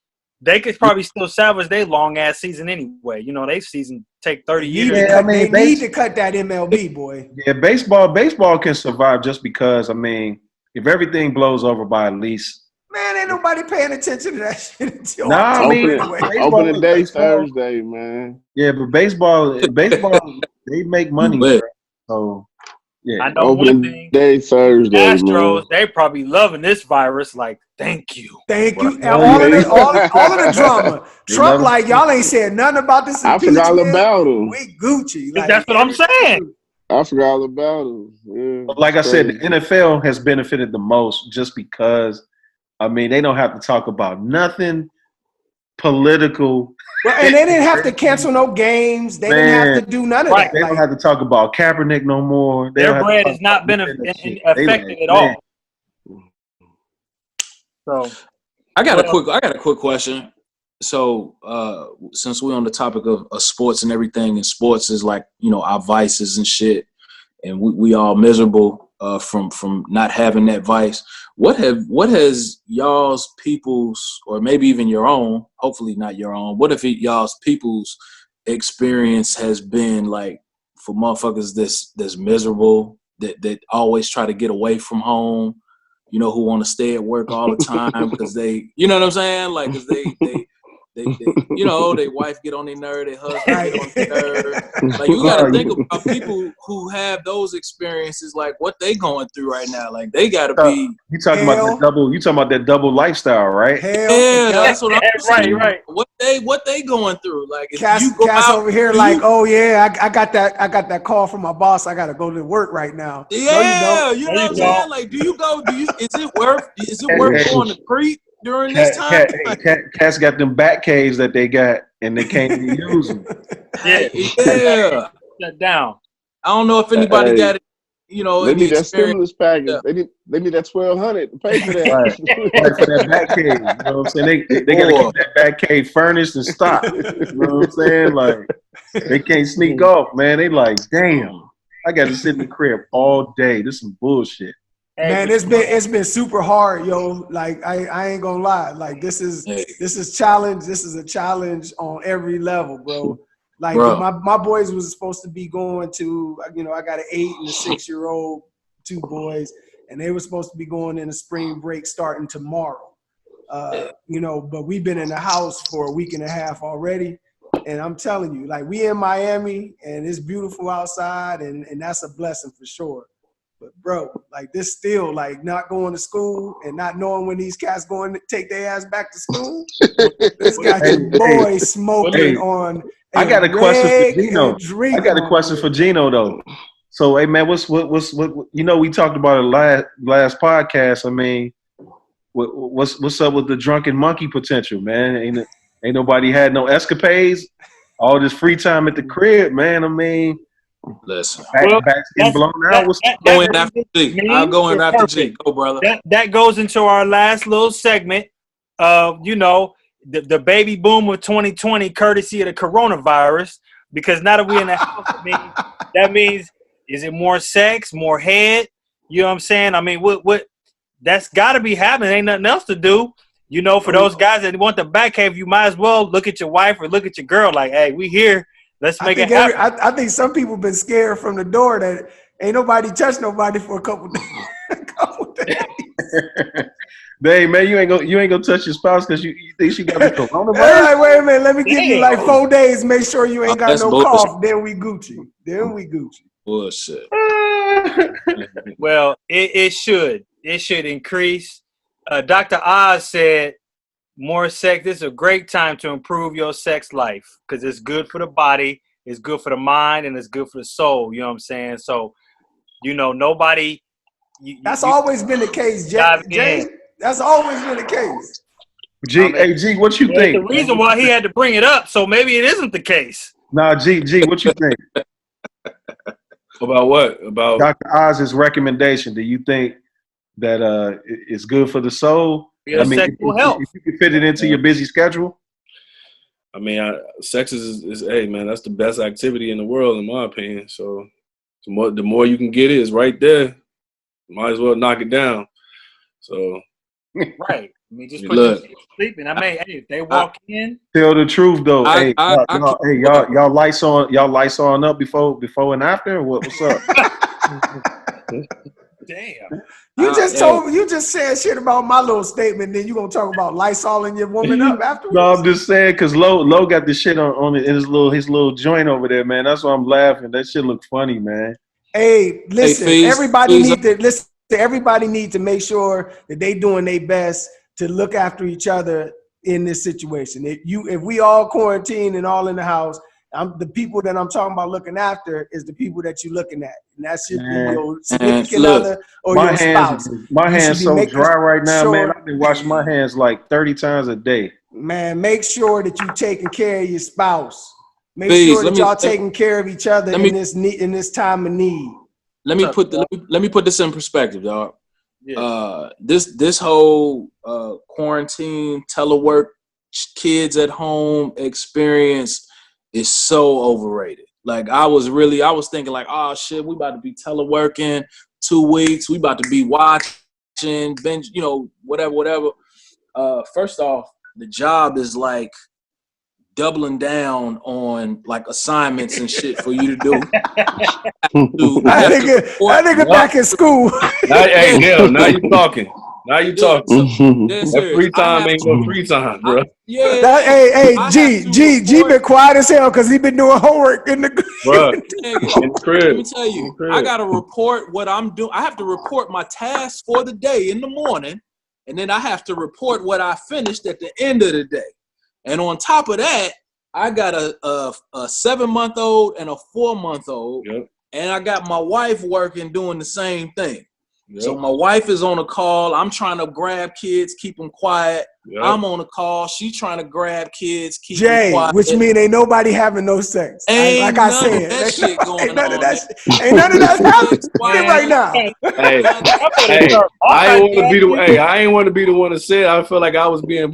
They could probably still salvage their long ass season anyway. You know, their season take 30 years. Yeah, they need to cut that MLB, boy. Yeah, baseball can survive just because. I mean, if everything blows over by at least. Man, ain't nobody paying attention to that shit until opening day Thursday, man. Yeah, but baseball, they make money. Bro. So yeah, I know opening one thing. Day Thursday, Astros, man. they probably loving this virus. Like, thank you. And all of the drama. Trump, like, y'all ain't saying nothing about this. I forgot all about him. We Gucci. Like, that's what I'm saying. I forgot all about him. Yeah, like I said, the NFL has benefited the most just because. I mean, they don't have to talk about nothing political. Well, and they didn't have to cancel no games. They didn't have to do none of that. They don't have to talk about Kaepernick no more. Their bread has not been affected at all. So, I got a quick question. So, since we're on the topic of sports and everything, and sports is like, you know, our vices and shit, and we all miserable from not having that vice. What has y'all's people's, or maybe even your own, hopefully not your own, what if y'all's people's experience has been like for motherfuckers that's miserable, that always try to get away from home, you know, who want to stay at work all the time because they, you know what I'm saying? Like, because they you know, their wife get on their nerve, their husband get on their nerve. Like, you got to think about people who have those experiences, like what they going through right now. Like, they got to be. You talking about that double? You talking about that double lifestyle, right? Yeah, that's what I'm saying. Right. What they going through? Like, if Cass, you go Cass out, over here, like, oh yeah, I got that call from my boss. I got to go to work right now. Yeah, no, you know what I'm saying? Like, is it worth going to Crete during this time? Cats got them back caves that they got, and they can't use them. Yeah. Shut down. I don't know if anybody got it. You know, they need that experience. stimulus package. Yeah. They need that $1,200 to pay for that. Right for that back cave. You know what I'm saying? They got to keep that back cave furnished and stocked. You know what I'm saying? Like, they can't sneak off, man. They like, damn, I got to sit in the crib all day. This is some bullshit. Man, it's been super hard, yo. Like, I ain't gonna lie. Like, this is challenge. This is a challenge on every level, bro. Like, my boys was supposed to be going to, you know, I got an 8 and a 6-year-old, 2 boys, and they were supposed to be going in a spring break starting tomorrow. You know, but we've been in the house for a week and a half already. And I'm telling you, like, we in Miami and it's beautiful outside, and that's a blessing for sure. But bro, like, this still, like, not going to school and not knowing when these cats going to take their ass back to school. This got your boy smoking on. I got a question for Geno. I got a question for Geno though. So, hey man, what? You know, we talked about it last podcast. I mean, what's up with the drunken monkey potential, man? Ain't nobody had no escapades. All this free time at the crib, man. I mean. Listen, back's getting blown out. I'll go in after G. Go, brother. That goes into our last little segment of, you know, the baby boom of 2020, courtesy of the coronavirus. Because now that we're in the house, that means is it more sex, more head? You know what I'm saying? I mean, what that's got to be happening. Ain't nothing else to do. You know, for those guys that want the back cave, you might as well look at your wife or look at your girl. Like, hey, we here. Let's make it happen. I think some people been scared from the door that ain't nobody touched nobody for a couple days. Hey man, you ain't gonna touch your spouse because you think she got the coronavirus? Hey, like, wait a minute, let me give you like 4 days. Make sure you ain't got no cough. Then we Gucci. Bullshit. Well, it should increase. Dr. Oz said, more sex. This is a great time to improve your sex life because it's good for the body, it's good for the mind, and it's good for the soul. You know what I'm saying? So, you know, nobody. That's always been the case, Jay. That's always been the case. G, what you think? The reason why he had to bring it up, so maybe it isn't the case. Nah, G, what you think? About what? About Dr. Oz's recommendation. Do you think that it's good for the soul? I mean, if you can fit it into your busy schedule. I mean, sex is hey man, that's the best activity in the world in my opinion. So the more you can get it, it's right there. Might as well knock it down. So right. I mean, just put them sleeping. I mean, hey, if they walk in. Tell the truth though. Y'all lights on up before and after. What's up? Damn. You just said shit about my little statement. Then you gonna talk about Lysoling your woman up afterwards? No, I'm just saying because Lo got the shit on it in his little joint over there, man. That's why I'm laughing. That shit look funny, man. Hey, listen, everybody need to make sure that they doing their best to look after each other in this situation. If we all quarantine and all in the house, the people that I'm talking about looking after is the people that you're looking at. And that should be your significant other or your spouse. My hands so dry right now, man. I've been washing my hands like 30 times a day. Man, make sure that you're taking care of your spouse. Make sure that y'all taking care of each other in this time of need. Let me put this in perspective, dog. Yeah. This whole quarantine, telework, kids at home experience is so overrated. Like I was thinking like, oh shit, we about to be teleworking 2 weeks. We about to be watching, binge, whatever. First off, the job is like doubling down on like assignments and shit for you to do. That nigga back in school. Hey, Dale, now you talking. Now you talking. That free time ain't no free time, bro. G been quiet as hell because he been doing homework in the crib. Let me tell you, I gotta report what I'm doing. I have to report my tasks for the day in the morning, and then I have to report what I finished at the end of the day. And on top of that, I got a 7-month-old and a 4-month-old, and I got my wife working doing the same thing. Yep. So my wife is on a call. I'm trying to grab kids, keep them quiet. Yep. I'm on a call. She's trying to grab kids, keep them quiet. Which mean ain't nobody having no sex. Ain't like I said, that shit going ain't none on. Of that ain't none of that happening right now. I ain't want to be the one to say it. I feel like I was being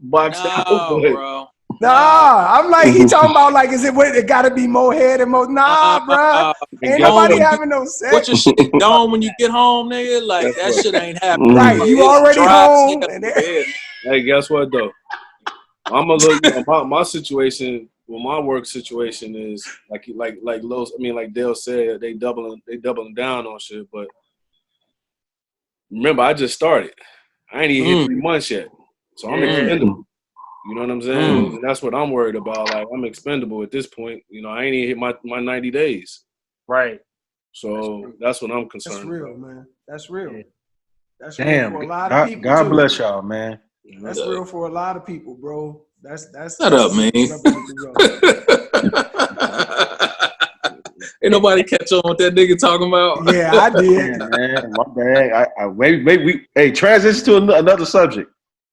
boxed out. Bro. Nah, I'm like, he talking about like, is it gotta be more head and more? Nah, bro. Ain't nobody having no sex. What your shit done when you get home, nigga? Like, that shit ain't happening. Right, you already home. Hey, guess what, though? I'm going to look, my situation, well, my work situation is, like Dale said, they doubling down on shit, but remember, I just started. I ain't even hit 3 months yet, so I'm expendable. You know what I'm saying? And that's what I'm worried about. Like, I'm expendable at this point. You know, I ain't even hit my 90 days. Right. So that's what I'm concerned about. That's real, about. man. That's real. Yeah. That's real for a lot of people. God bless y'all, man. That's real for a lot of people, bro. That's shut up, man. Ain't nobody catch on what that nigga talking about. Yeah, I did. Man, my bad. Maybe we transition to another subject.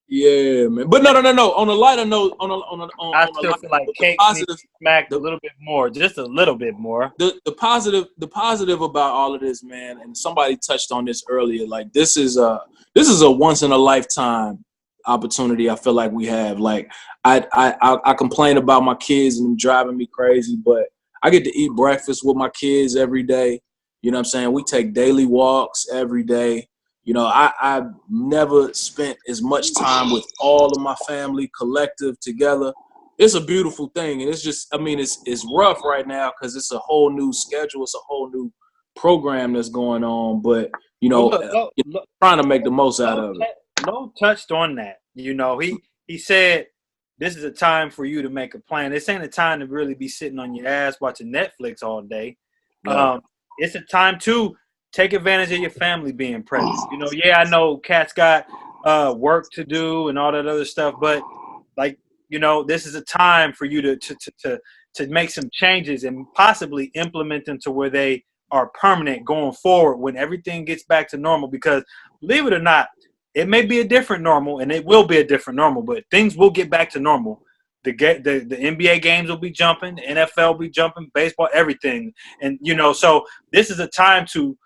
Yeah, man. But no. On a lighter note, I still feel like Kate needs smacked a little bit more, just a little bit more. The positive about all of this, man, and somebody touched on this earlier. Like, this is a once in a lifetime opportunity. I feel like we have. Like, I complain about my kids and them driving me crazy, but I get to eat breakfast with my kids every day. You know what I'm saying? We take daily walks every day. You know, I've never spent as much time with all of my family collective together. It's a beautiful thing. And it's just, I mean, it's rough right now because it's a whole new schedule. It's a whole new program that's going on. But, you know, trying to make the most out of it. Lo touched on that. You know, he said, this is a time for you to make a plan. This ain't a time to really be sitting on your ass watching Netflix all day. Yeah. It's a time to take advantage of your family being present. You know, yeah, I know Cat's got work to do and all that other stuff, but like, you know, this is a time for you to make some changes and possibly implement them to where they are permanent going forward when everything gets back to normal. Because believe it or not, it may be a different normal, and it will be a different normal, but things will get back to normal. The NBA games will be jumping, the NFL will be jumping, baseball, everything. And, you know, so this is a time to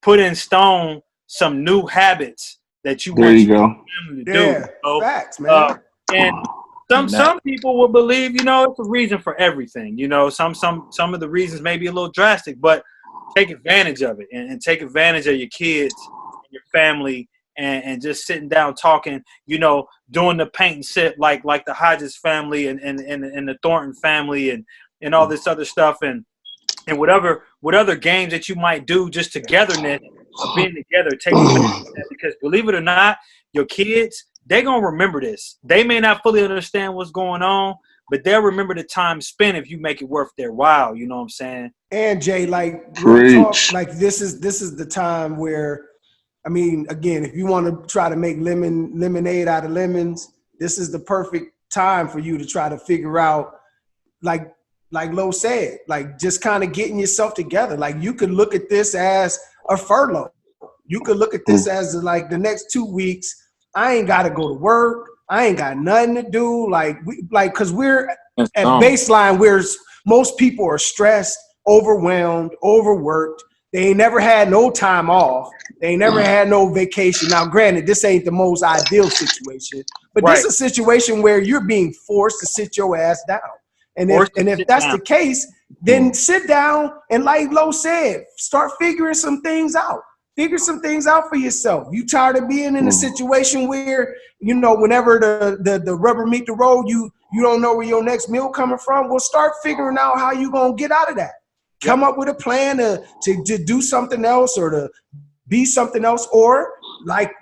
put in stone some new habits that you want your family to do. So, facts, man. And some people will believe, you know, it's a reason for everything. You know, some of the reasons may be a little drastic, but take advantage of it and take advantage of your kids and your family and just sitting down talking, you know, doing the paint and sip like the Hodges family and the Thornton family and all this other stuff and what other games that you might do, just togetherness of being together, taking advantage of that. Because believe it or not, your kids, they're going to remember this. They may not fully understand what's going on, but they'll remember the time spent if you make it worth their while. You know what I'm saying? And Jay, like, real talk, like this is the time where, I mean, again, if you want to try to make lemonade out of lemons, this is the perfect time for you to try to figure out, like Lo said, like just kind of getting yourself together. Like, you could look at this as a furlough. You could look at this as like the next 2 weeks, I ain't got to go to work. I ain't got nothing to do. Cause we're at baseline where most people are stressed, overwhelmed, overworked. They ain't never had no time off. They ain't never had no vacation. Now, granted, this ain't the most ideal situation, but this is a situation where you're being forced to sit your ass down. And if that's the case, then sit down and, like Lo said, start figuring some things out. Figure some things out for yourself. You tired of being in a situation where, you know, whenever the rubber meet the road, you don't know where your next meal coming from, well, start figuring out how you gonna get out of that. Come up with a plan to do something else or to be something else, or like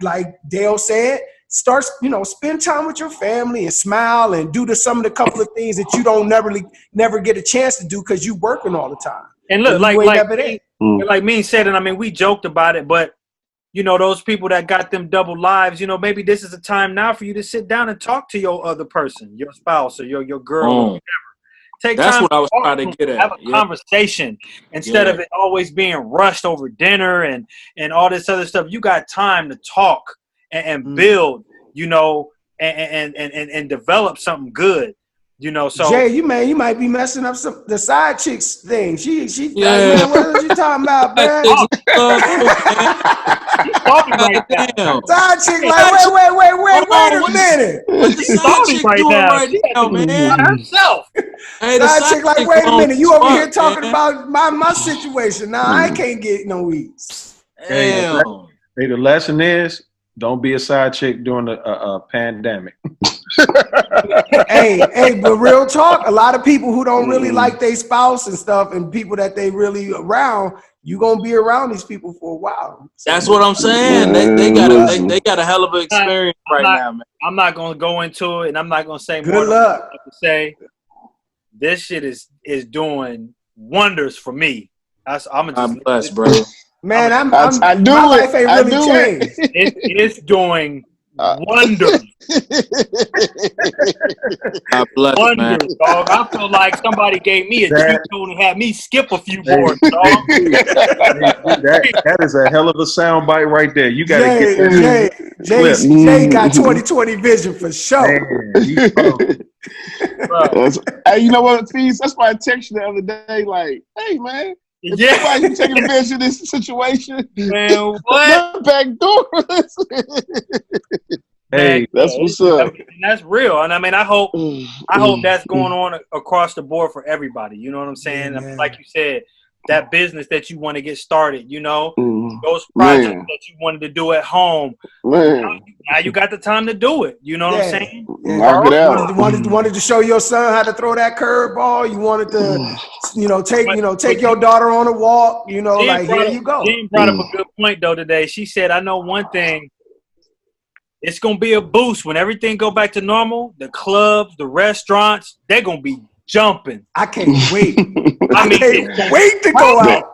Dale said, start, spend time with your family and smile and do some of the couple of things that you don't never get a chance to do because you working all the time. And look, like me said, and I mean, we joked about it, but those people that got them double lives, maybe this is a time now for you to sit down and talk to your other person, your spouse or your girl or whatever. That's what I was trying to get at. Have a conversation instead of it always being rushed over dinner and all this other stuff. You got time to talk and build, and develop something good. So Jay, you might be messing up the side chicks thing. She man, what are you talking about, man? Side chick, like, wait a minute. What the side chick doing right now, man? Herself. Hey, side chick, like, wait a minute. You over here talking about my situation. Now I can't get no eats. Damn. Hey, the lesson is, don't be a side chick during a pandemic. hey, but real talk, a lot of people who don't really like their spouse and stuff, and people that they really around, you gonna be around these people for a while. That's what I'm saying. They got a hell of an experience now, man. I'm not gonna go into it, and I'm not gonna say good more luck. Than I have to say. This shit is doing wonders for me. I'm blessed, bro. Man, I do my it. life ain't I really do changed. It's doing wonders. Wonders, dog. I feel like somebody gave me a cheat code and had me skip a few boards, dog. that is a hell of a soundbite right there. You got to get that. Jay got 20/20 vision for sure. Hey, you know what, Fees? That's why I texted you the other day, like, hey, man. Why you taking advantage of this situation? Man, what? Back door. Hey, that's what's up. And that's real. And I mean, I hope that's going on across the board for everybody. You know what I'm saying? Yeah, I mean, like you said, that business that you want to get started, those projects that you wanted to do at home. Man. Now you got the time to do it. You know what I'm saying? Knock it out. Wanted to show your son how to throw that curveball. You wanted to, take your daughter on a walk. Here you go. Jean brought up a good point though today. She said, "I know one thing. It's gonna be a boost when everything go back to normal. The clubs, the restaurants, they're gonna be jumping. I can't wait. I can't wait to go out.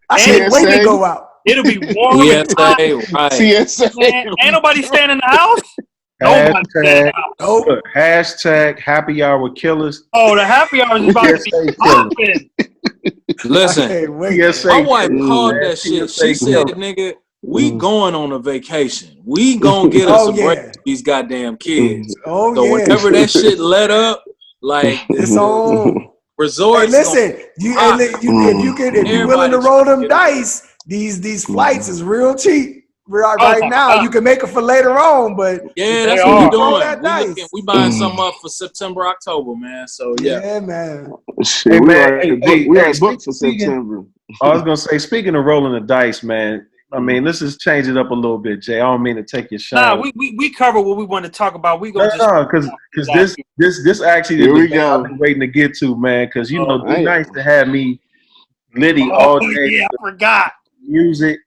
I can't wait to go out. It'll be warm. TSA, Man, ain't nobody staying in the house. Hashtag happy hour killers. Oh, the happy hour is about to be popping. Listen, my wife called that shit. She said, nigga, we going on a vacation. We gonna get us a break to these goddamn kids. Whenever that shit let up, like it's on resorts. Hey, listen, if you're willing to roll them dice, these flights is real cheap. Right now, you can make it for later on, but that's what we're doing. We buying something up for September, October, man. So yeah man. Shit, we are booked for September. I was gonna say, speaking of rolling the dice, man. I mean, let's just change it up a little bit, Jay. I don't mean to take your shot. Nah, we cover what we want to talk about. We go because this actually is the I've been waiting to get to, man. Because it's nice to have me litty all day. Yeah, I forgot music,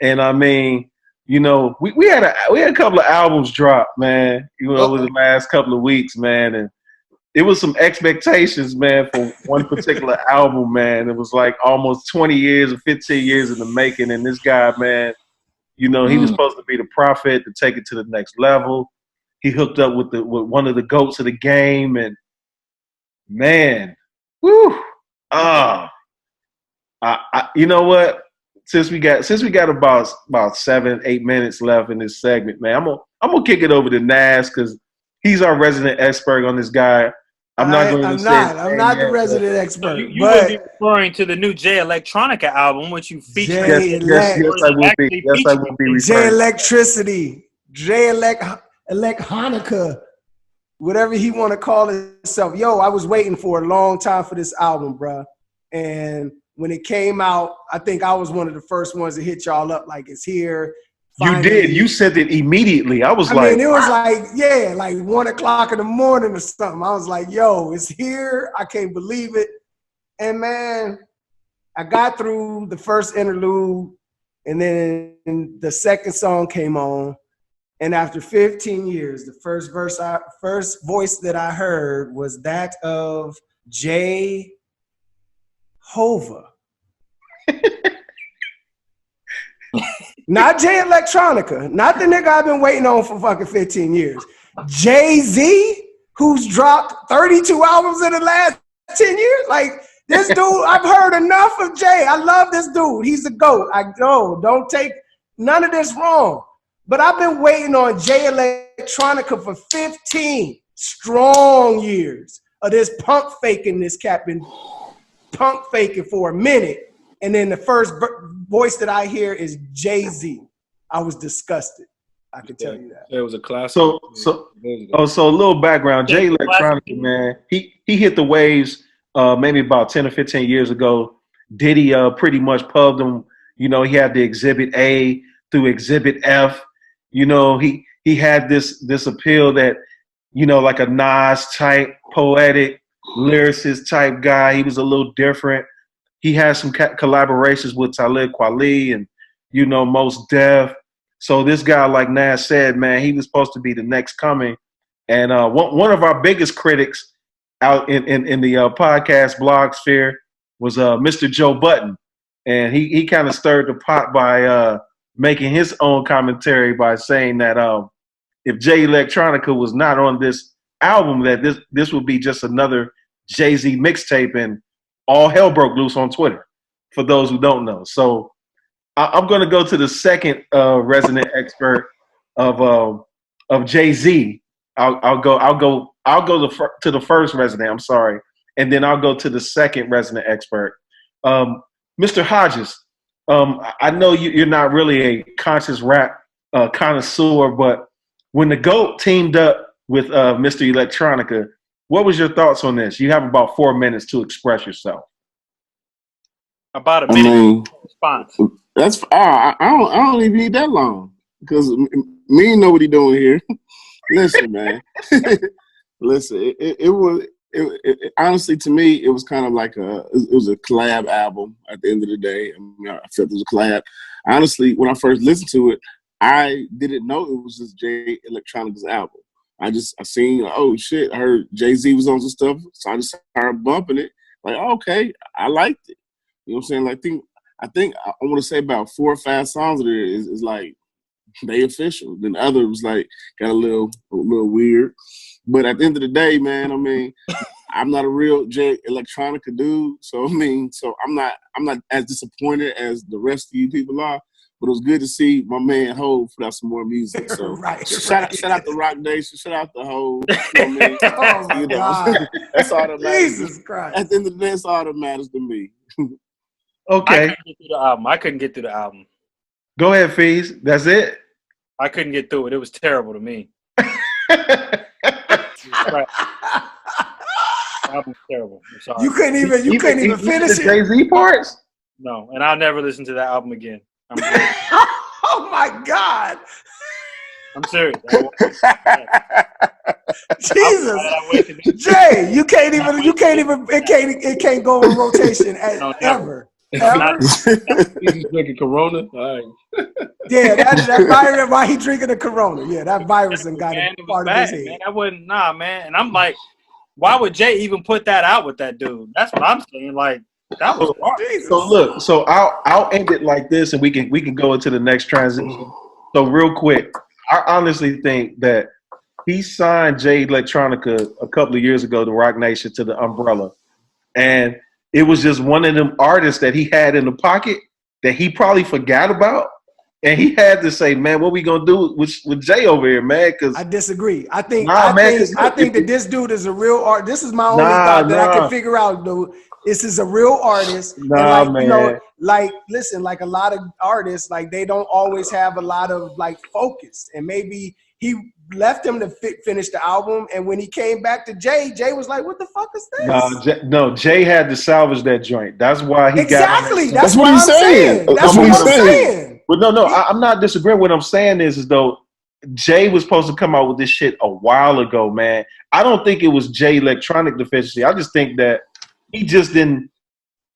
and I mean, we had a couple of albums drop, man. Over the last couple of weeks, man, and it was some expectations, man, for one particular album, man. It was like almost 20 years or 15 years in the making. And this guy, man, he was supposed to be the prophet to take it to the next level. He hooked up with one of the GOATs of the game. And, man, whew, you know what? Since we got about 7-8 minutes left in this segment, man, I'm gonna kick it over to Nas because he's our resident expert on this guy. I'm not the resident expert. You would be referring to the new Jay Electronica album, which you featured. Yes, I will be. Yes, I will be. Jay Electricity, Jay Hanukkah, whatever he want to call himself. Yo, I was waiting for a long time for this album, bro. And when it came out, I think I was one of the first ones to hit y'all up. Like, it's here. You did. You sent it immediately. I mean, it was like 1 o'clock in the morning or something. I was like, yo, it's here. I can't believe it. And man, I got through the first interlude, and then the second song came on. And after 15 years, the first voice that I heard was that of Jay Hova. Not Jay Electronica, not the nigga I've been waiting on for fucking 15 years. Jay-Z, who's dropped 32 albums in the last 10 years. Like, this dude, I've heard enough of Jay. I love this dude. He's a GOAT. Don't take none of this wrong. But I've been waiting on Jay Electronica for 15 strong years of this punk faking. This cat been punk faking for a minute. And then the first voice that I hear is Jay-Z. I was disgusted. I can tell you that. It was a classic. So a little background. Jay Electronica, man, he hit the waves maybe about 10 or 15 years ago. Diddy pretty much pubbed him. You know, he had the Exhibit A through Exhibit F. You know, he had this appeal that, you know, like a Nas type, poetic, lyricist type guy. He was a little different. He had some collaborations with Talib Kweli and, you know, Mos Def. So this guy, like Nas said, man, he was supposed to be the next coming. And one of our biggest critics out in the podcast blog sphere was Mr. Joe Budden. And he kind of stirred the pot by making his own commentary by saying that if Jay Electronica was not on this album, that this would be just another Jay-Z mixtape, and all hell broke loose on Twitter, for those who don't know. So I'm going to go to the second resident expert of Jay-Z. I'll go to the first resident. I'm sorry, and then I'll go to the second resident expert, Mr. Hodges. I know you're not really a conscious rap connoisseur, but when the GOAT teamed up with Mr. Electronica, what was your thoughts on this? You have about 4 minutes to express yourself. About a minute response. That's I don't even need that long, because me know what he doing here. Listen, man. Listen, it was honestly, to me, it was kind of like it was a collab album at the end of the day. I mean, I felt it was a collab. Honestly, when I first listened to it, I didn't know it was just Jay Electronica's album. I seen, oh shit, I heard Jay-Z was on some stuff, so I just started bumping it. Like, okay, I liked it. You know what I'm saying? Like, I think I want to say about 4 or 5 songs of there is like they official. Then the other was like got a little weird. But at the end of the day, man, I mean, I'm not a real Jay Electronica dude, so I mean, I'm not as disappointed as the rest of you people are. But it was good to see my man Hov put out some more music. So shout out to Rock Nation, shout out to Hov. You know what I mean? Oh my God. That's all that matters. Jesus Christ. At the end of the day, that's all that matters to me. Okay. I couldn't get through the album. Go ahead, Fees. That's it? I couldn't get through it. It was terrible to me. Album's terrible. I'm sorry. You couldn't even finish it. Jay-Z parts? No, and I'll never listen to that album again. Oh my God. I'm serious. Jesus. Jay, you can't even it can't go in rotation ever. He's drinking Corona. All right. Yeah, that virus, why he drinking a Corona. Yeah, that virus and got a part of his head. Man, I wouldn't, man. And I'm like, why would Jay even put that out with that dude? That's what I'm saying. Like, that was hard. So look, so I'll end it like this, and we can go into the next transition. So real quick, I honestly think that he signed Jay Electronica a couple of years ago to Rock Nation, to the umbrella, and it was just one of them artists that he had in the pocket that he probably forgot about, and he had to say, "Man, what we gonna do with Jay over here, man?" Because I disagree. I think that this dude is a real artist. This is my only thought that I can figure out, dude. This is a real artist. Nah, and man. You know, like, listen, like a lot of artists, like they don't always have a lot of like focus. And maybe he left him to finish the album. And when he came back to Jay was like, what the fuck is this? No, Jay had to salvage that joint. That's why he exactly. got That's what I'm saying. That's what I'm saying. But no, I'm not disagreeing. What I'm saying is though, Jay was supposed to come out with this shit a while ago, man. I don't think it was Jay electronic deficiency. I just think that he just didn't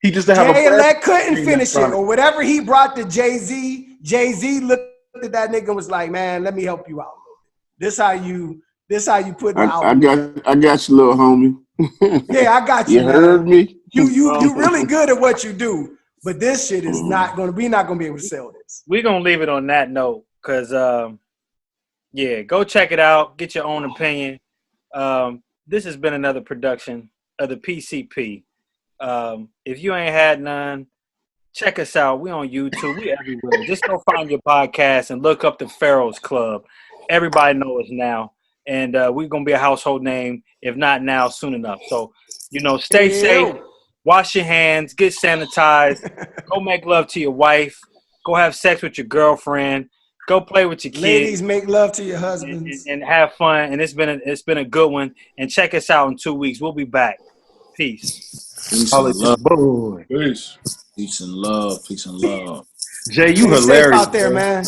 have a Jay couldn't finish it or whatever he brought to Jay-Z. Jay-Z looked at that nigga and was like, man, let me help you out. This how you put the album. I got you, little homie. Yeah, I got you. You heard me? You really good at what you do, but this shit is not gonna be able to sell this. We're gonna leave it on that note, cause yeah, go check it out, get your own opinion. This has been another production of the PCP. If you ain't had none, check us out. We on YouTube. We everywhere. Just go find your podcast and look up the PHARAOHS Club. Everybody knows us now. And we're going to be a household name, if not now, soon enough. So, stay safe. Wash your hands. Get sanitized. Go make love to your wife. Go have sex with your girlfriend. Go play with your kids. Ladies, make love to your husbands. And have fun. And it's been a good one. And check us out in 2 weeks. We'll be back. Peace. Peace and love. Peace. Peace and love. Peace and love. Jay, you Stay hilarious safe out there, man.